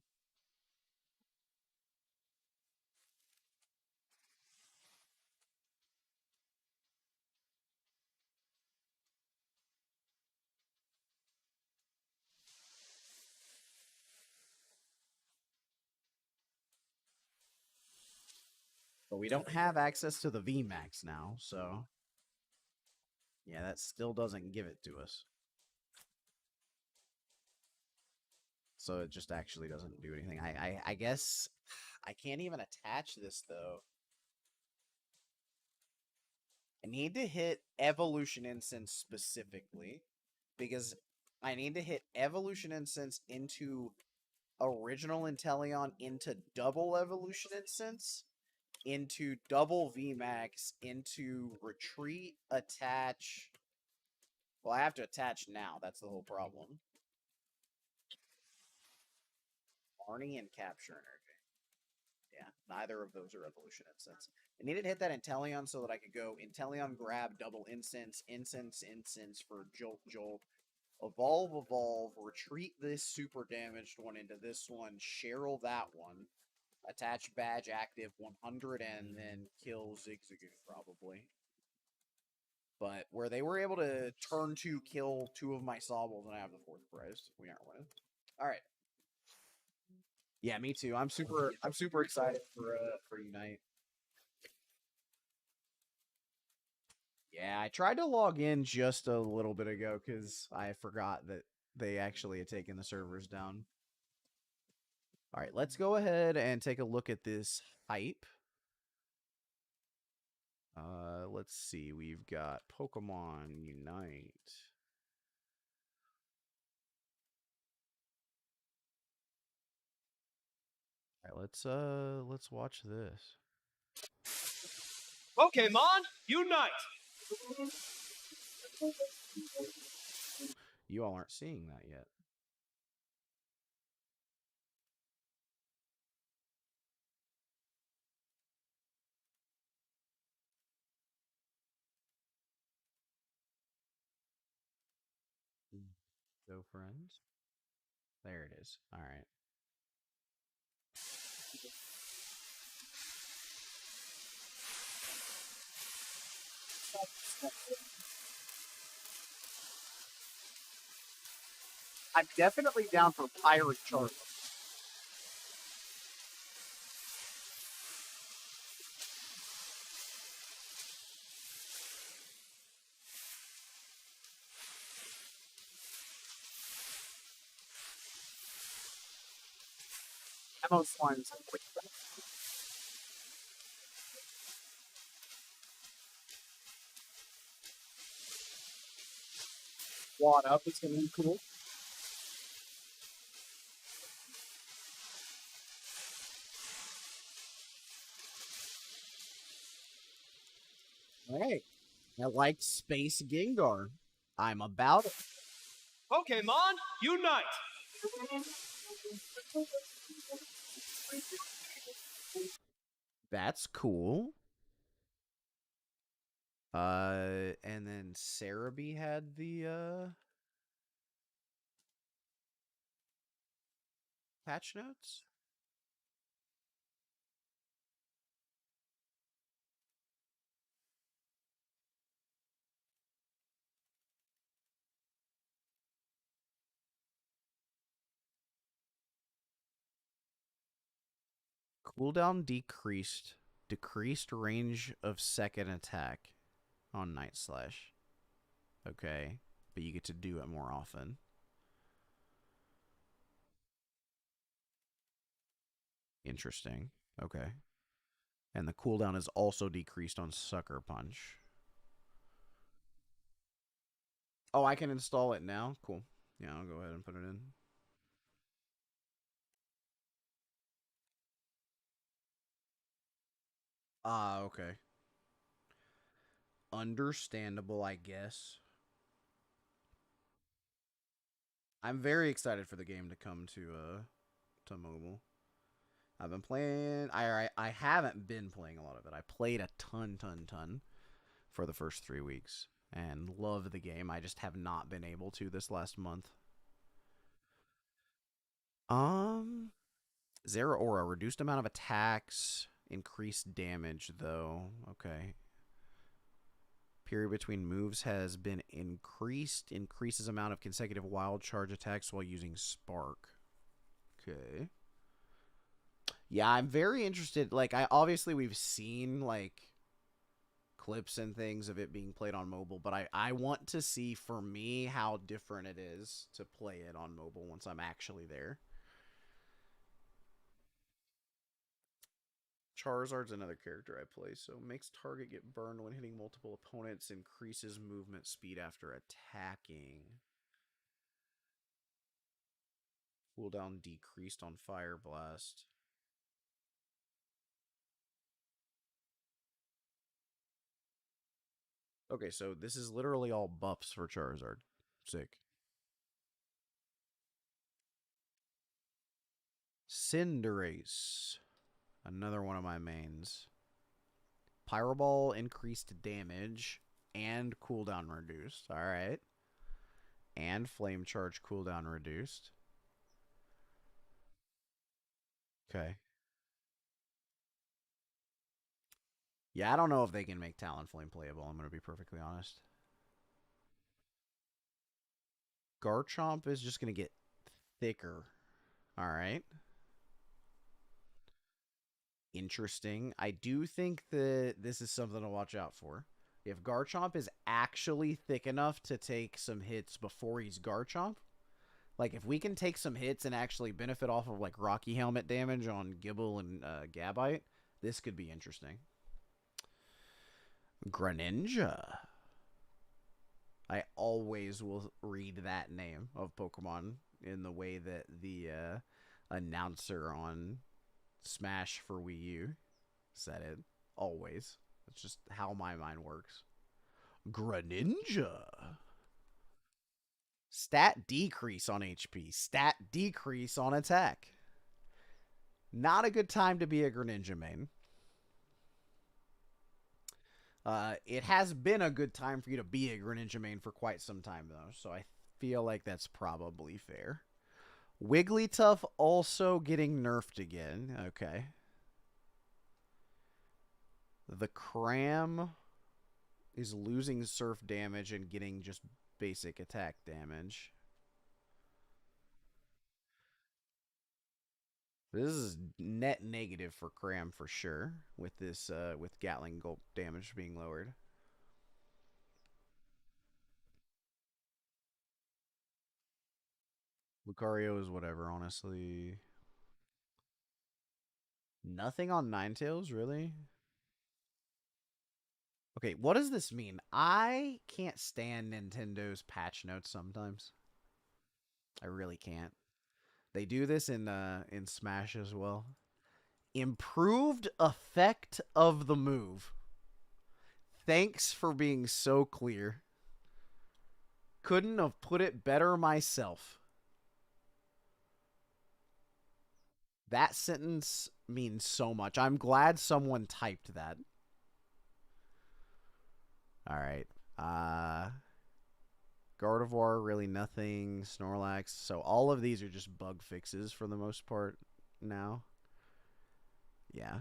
But we don't have access to the VMAX now, so yeah, that still doesn't give it to us. So it just actually doesn't do anything. I guess I can't even attach this, though. I need to hit Evolution Incense specifically, because I need to hit Evolution Incense into Original Inteleon into double Evolution Incense, into double VMAX, into Retreat, attach... Well, I have to attach now. That's the whole problem. Marnie and Capture Energy. Yeah, neither of those are Evolution Incense. I needed to hit that Inteleon so that I could go Inteleon grab, double Incense, Incense, Incense for Jolt, Jolt, Evolve, retreat this super damaged one into this one, Cheryl that one, attach badge active 100, and then kill Zigzagoon probably. But where they were able to turn to kill 2 of my Sobbles and I have the 4th prize, we aren't winning. All right. Yeah, me too. I'm super excited for Unite. Yeah, I tried to log in just a little bit ago because I forgot that they actually had taken the servers down. All right, let's go ahead and take a look at this hype. Let's see. We've got Pokemon Unite. All right, let's watch this. Pokemon Unite! You all aren't seeing that yet. So friends. There it is. All right. I'm definitely down for Pirate Charlie. Demo slimes. Wad up is going to be cool. Hey, I like Space Gengar. I'm about it. Pokemon Unite! That's cool. And then Cerebi had the patch notes. Cooldown decreased. Decreased range of second attack on Night Slash. Okay. But you get to do it more often. Interesting. Okay. And the cooldown is also decreased on Sucker Punch. Oh, I can install it now? Cool. Yeah, I'll go ahead and put it in. Ah, okay. Understandable, I guess. I'm very excited for the game to come to mobile. I've been playing. I haven't been playing a lot of it. I played a ton for the first 3 weeks and love the game. I just have not been able to this last month. Um, Zera Aura, reduced amount of attacks, increased damage though. Okay. Period between moves has been increased. Increases amount of consecutive wild charge attacks while using Spark. Okay. Yeah, I'm very interested. Like, I obviously we've seen like clips and things of it being played on mobile, but I want to see for me how different it is to play it on mobile once I'm actually there. Charizard's another character I play, so makes target get burned when hitting multiple opponents, increases movement speed after attacking. Cooldown decreased on Fire Blast. Okay, so this is literally all buffs for Charizard. Sick. Cinderace. Another one of my mains. Pyro Ball increased damage and cooldown reduced. Alright. And Flame Charge cooldown reduced. Okay. Yeah, I don't know if they can make Talonflame playable, I'm going to be perfectly honest. Garchomp is just going to get thicker. Alright. Interesting. I do think that this is something to watch out for. If Garchomp is actually thick enough to take some hits before he's Garchomp, like if we can take some hits and actually benefit off of like Rocky Helmet damage on Gibble and Gabite, this could be interesting. Greninja. I always will read that name of Pokemon in the way that the announcer on Smash for Wii U said it. Always. That's just how my mind works. Greninja. Stat decrease on HP. Stat decrease on attack. Not a good time to be a Greninja main. It has been a good time for you to be a Greninja main for quite some time, though, so I feel like that's probably fair. Wigglytuff also getting nerfed again. Okay. The Cram is losing surf damage and getting just basic attack damage. This is net negative for Cram for sure with this with Gatling Gulp damage being lowered. Lucario is whatever, honestly. Nothing on Ninetales, really? Okay, what does this mean? I can't stand Nintendo's patch notes sometimes. I really can't. They do this in Smash as well. Improved effect of the move. Thanks for being so clear. Couldn't have put it better myself. That sentence means so much. I'm glad someone typed that. All right. Gardevoir, really nothing. Snorlax. So all of these are just bug fixes for the most part now. Yeah.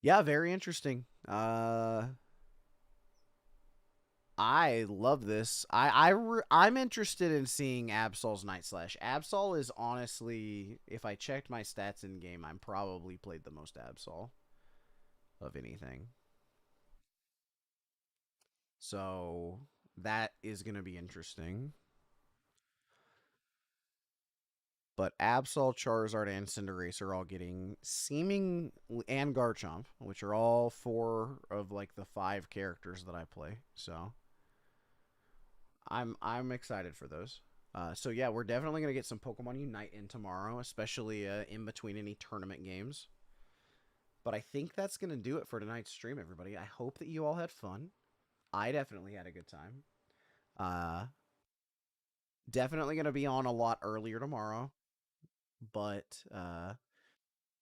Yeah, very interesting. I love this. I'm interested in seeing Absol's Night Slash. Absol is honestly, if I checked my stats in game, I'm probably played the most Absol of anything. So that is going to be interesting. But Absol, Charizard, and Cinderace are all getting Seeming and Garchomp, which are all 4 of like the 5 characters that I play. So I'm excited for those. So yeah, we're definitely gonna get some Pokemon Unite in tomorrow, especially in between any tournament games. But I think that's gonna do it for tonight's stream, everybody. I hope that you all had fun. I definitely had a good time. Uh, Definitely gonna be on a lot earlier tomorrow, but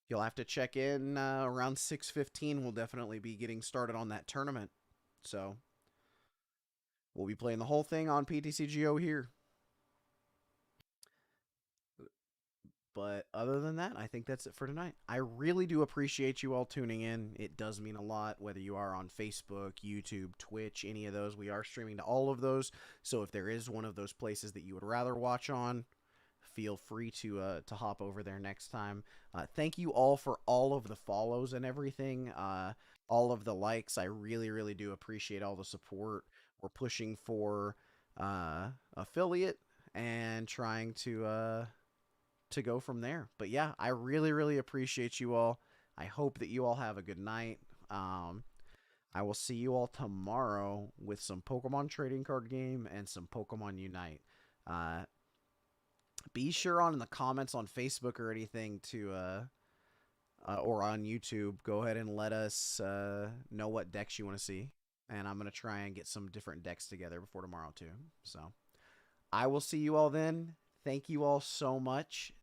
you'll have to check in around 6:15. We'll definitely be getting started on that tournament. So we'll be playing the whole thing on PTCGO here. But other than that, I think that's it for tonight. I really do appreciate you all tuning in. It does mean a lot, whether you are on Facebook, YouTube, Twitch, any of those. We are streaming to all of those. So if there is one of those places that you would rather watch on, feel free to hop over there next time. Thank you all for all of the follows and everything. All of the likes. I really, really do appreciate all the support. We're pushing for affiliate and trying to go from there. But yeah, I really, really appreciate you all. I hope that you all have a good night. I will see you all tomorrow with some Pokemon trading card game and some Pokemon Unite. Be sure on in the comments on Facebook or anything to or on YouTube, go ahead and let us know what decks you want to see. And I'm going to try and get some different decks together before tomorrow too. So I will see you all then. Thank you all so much.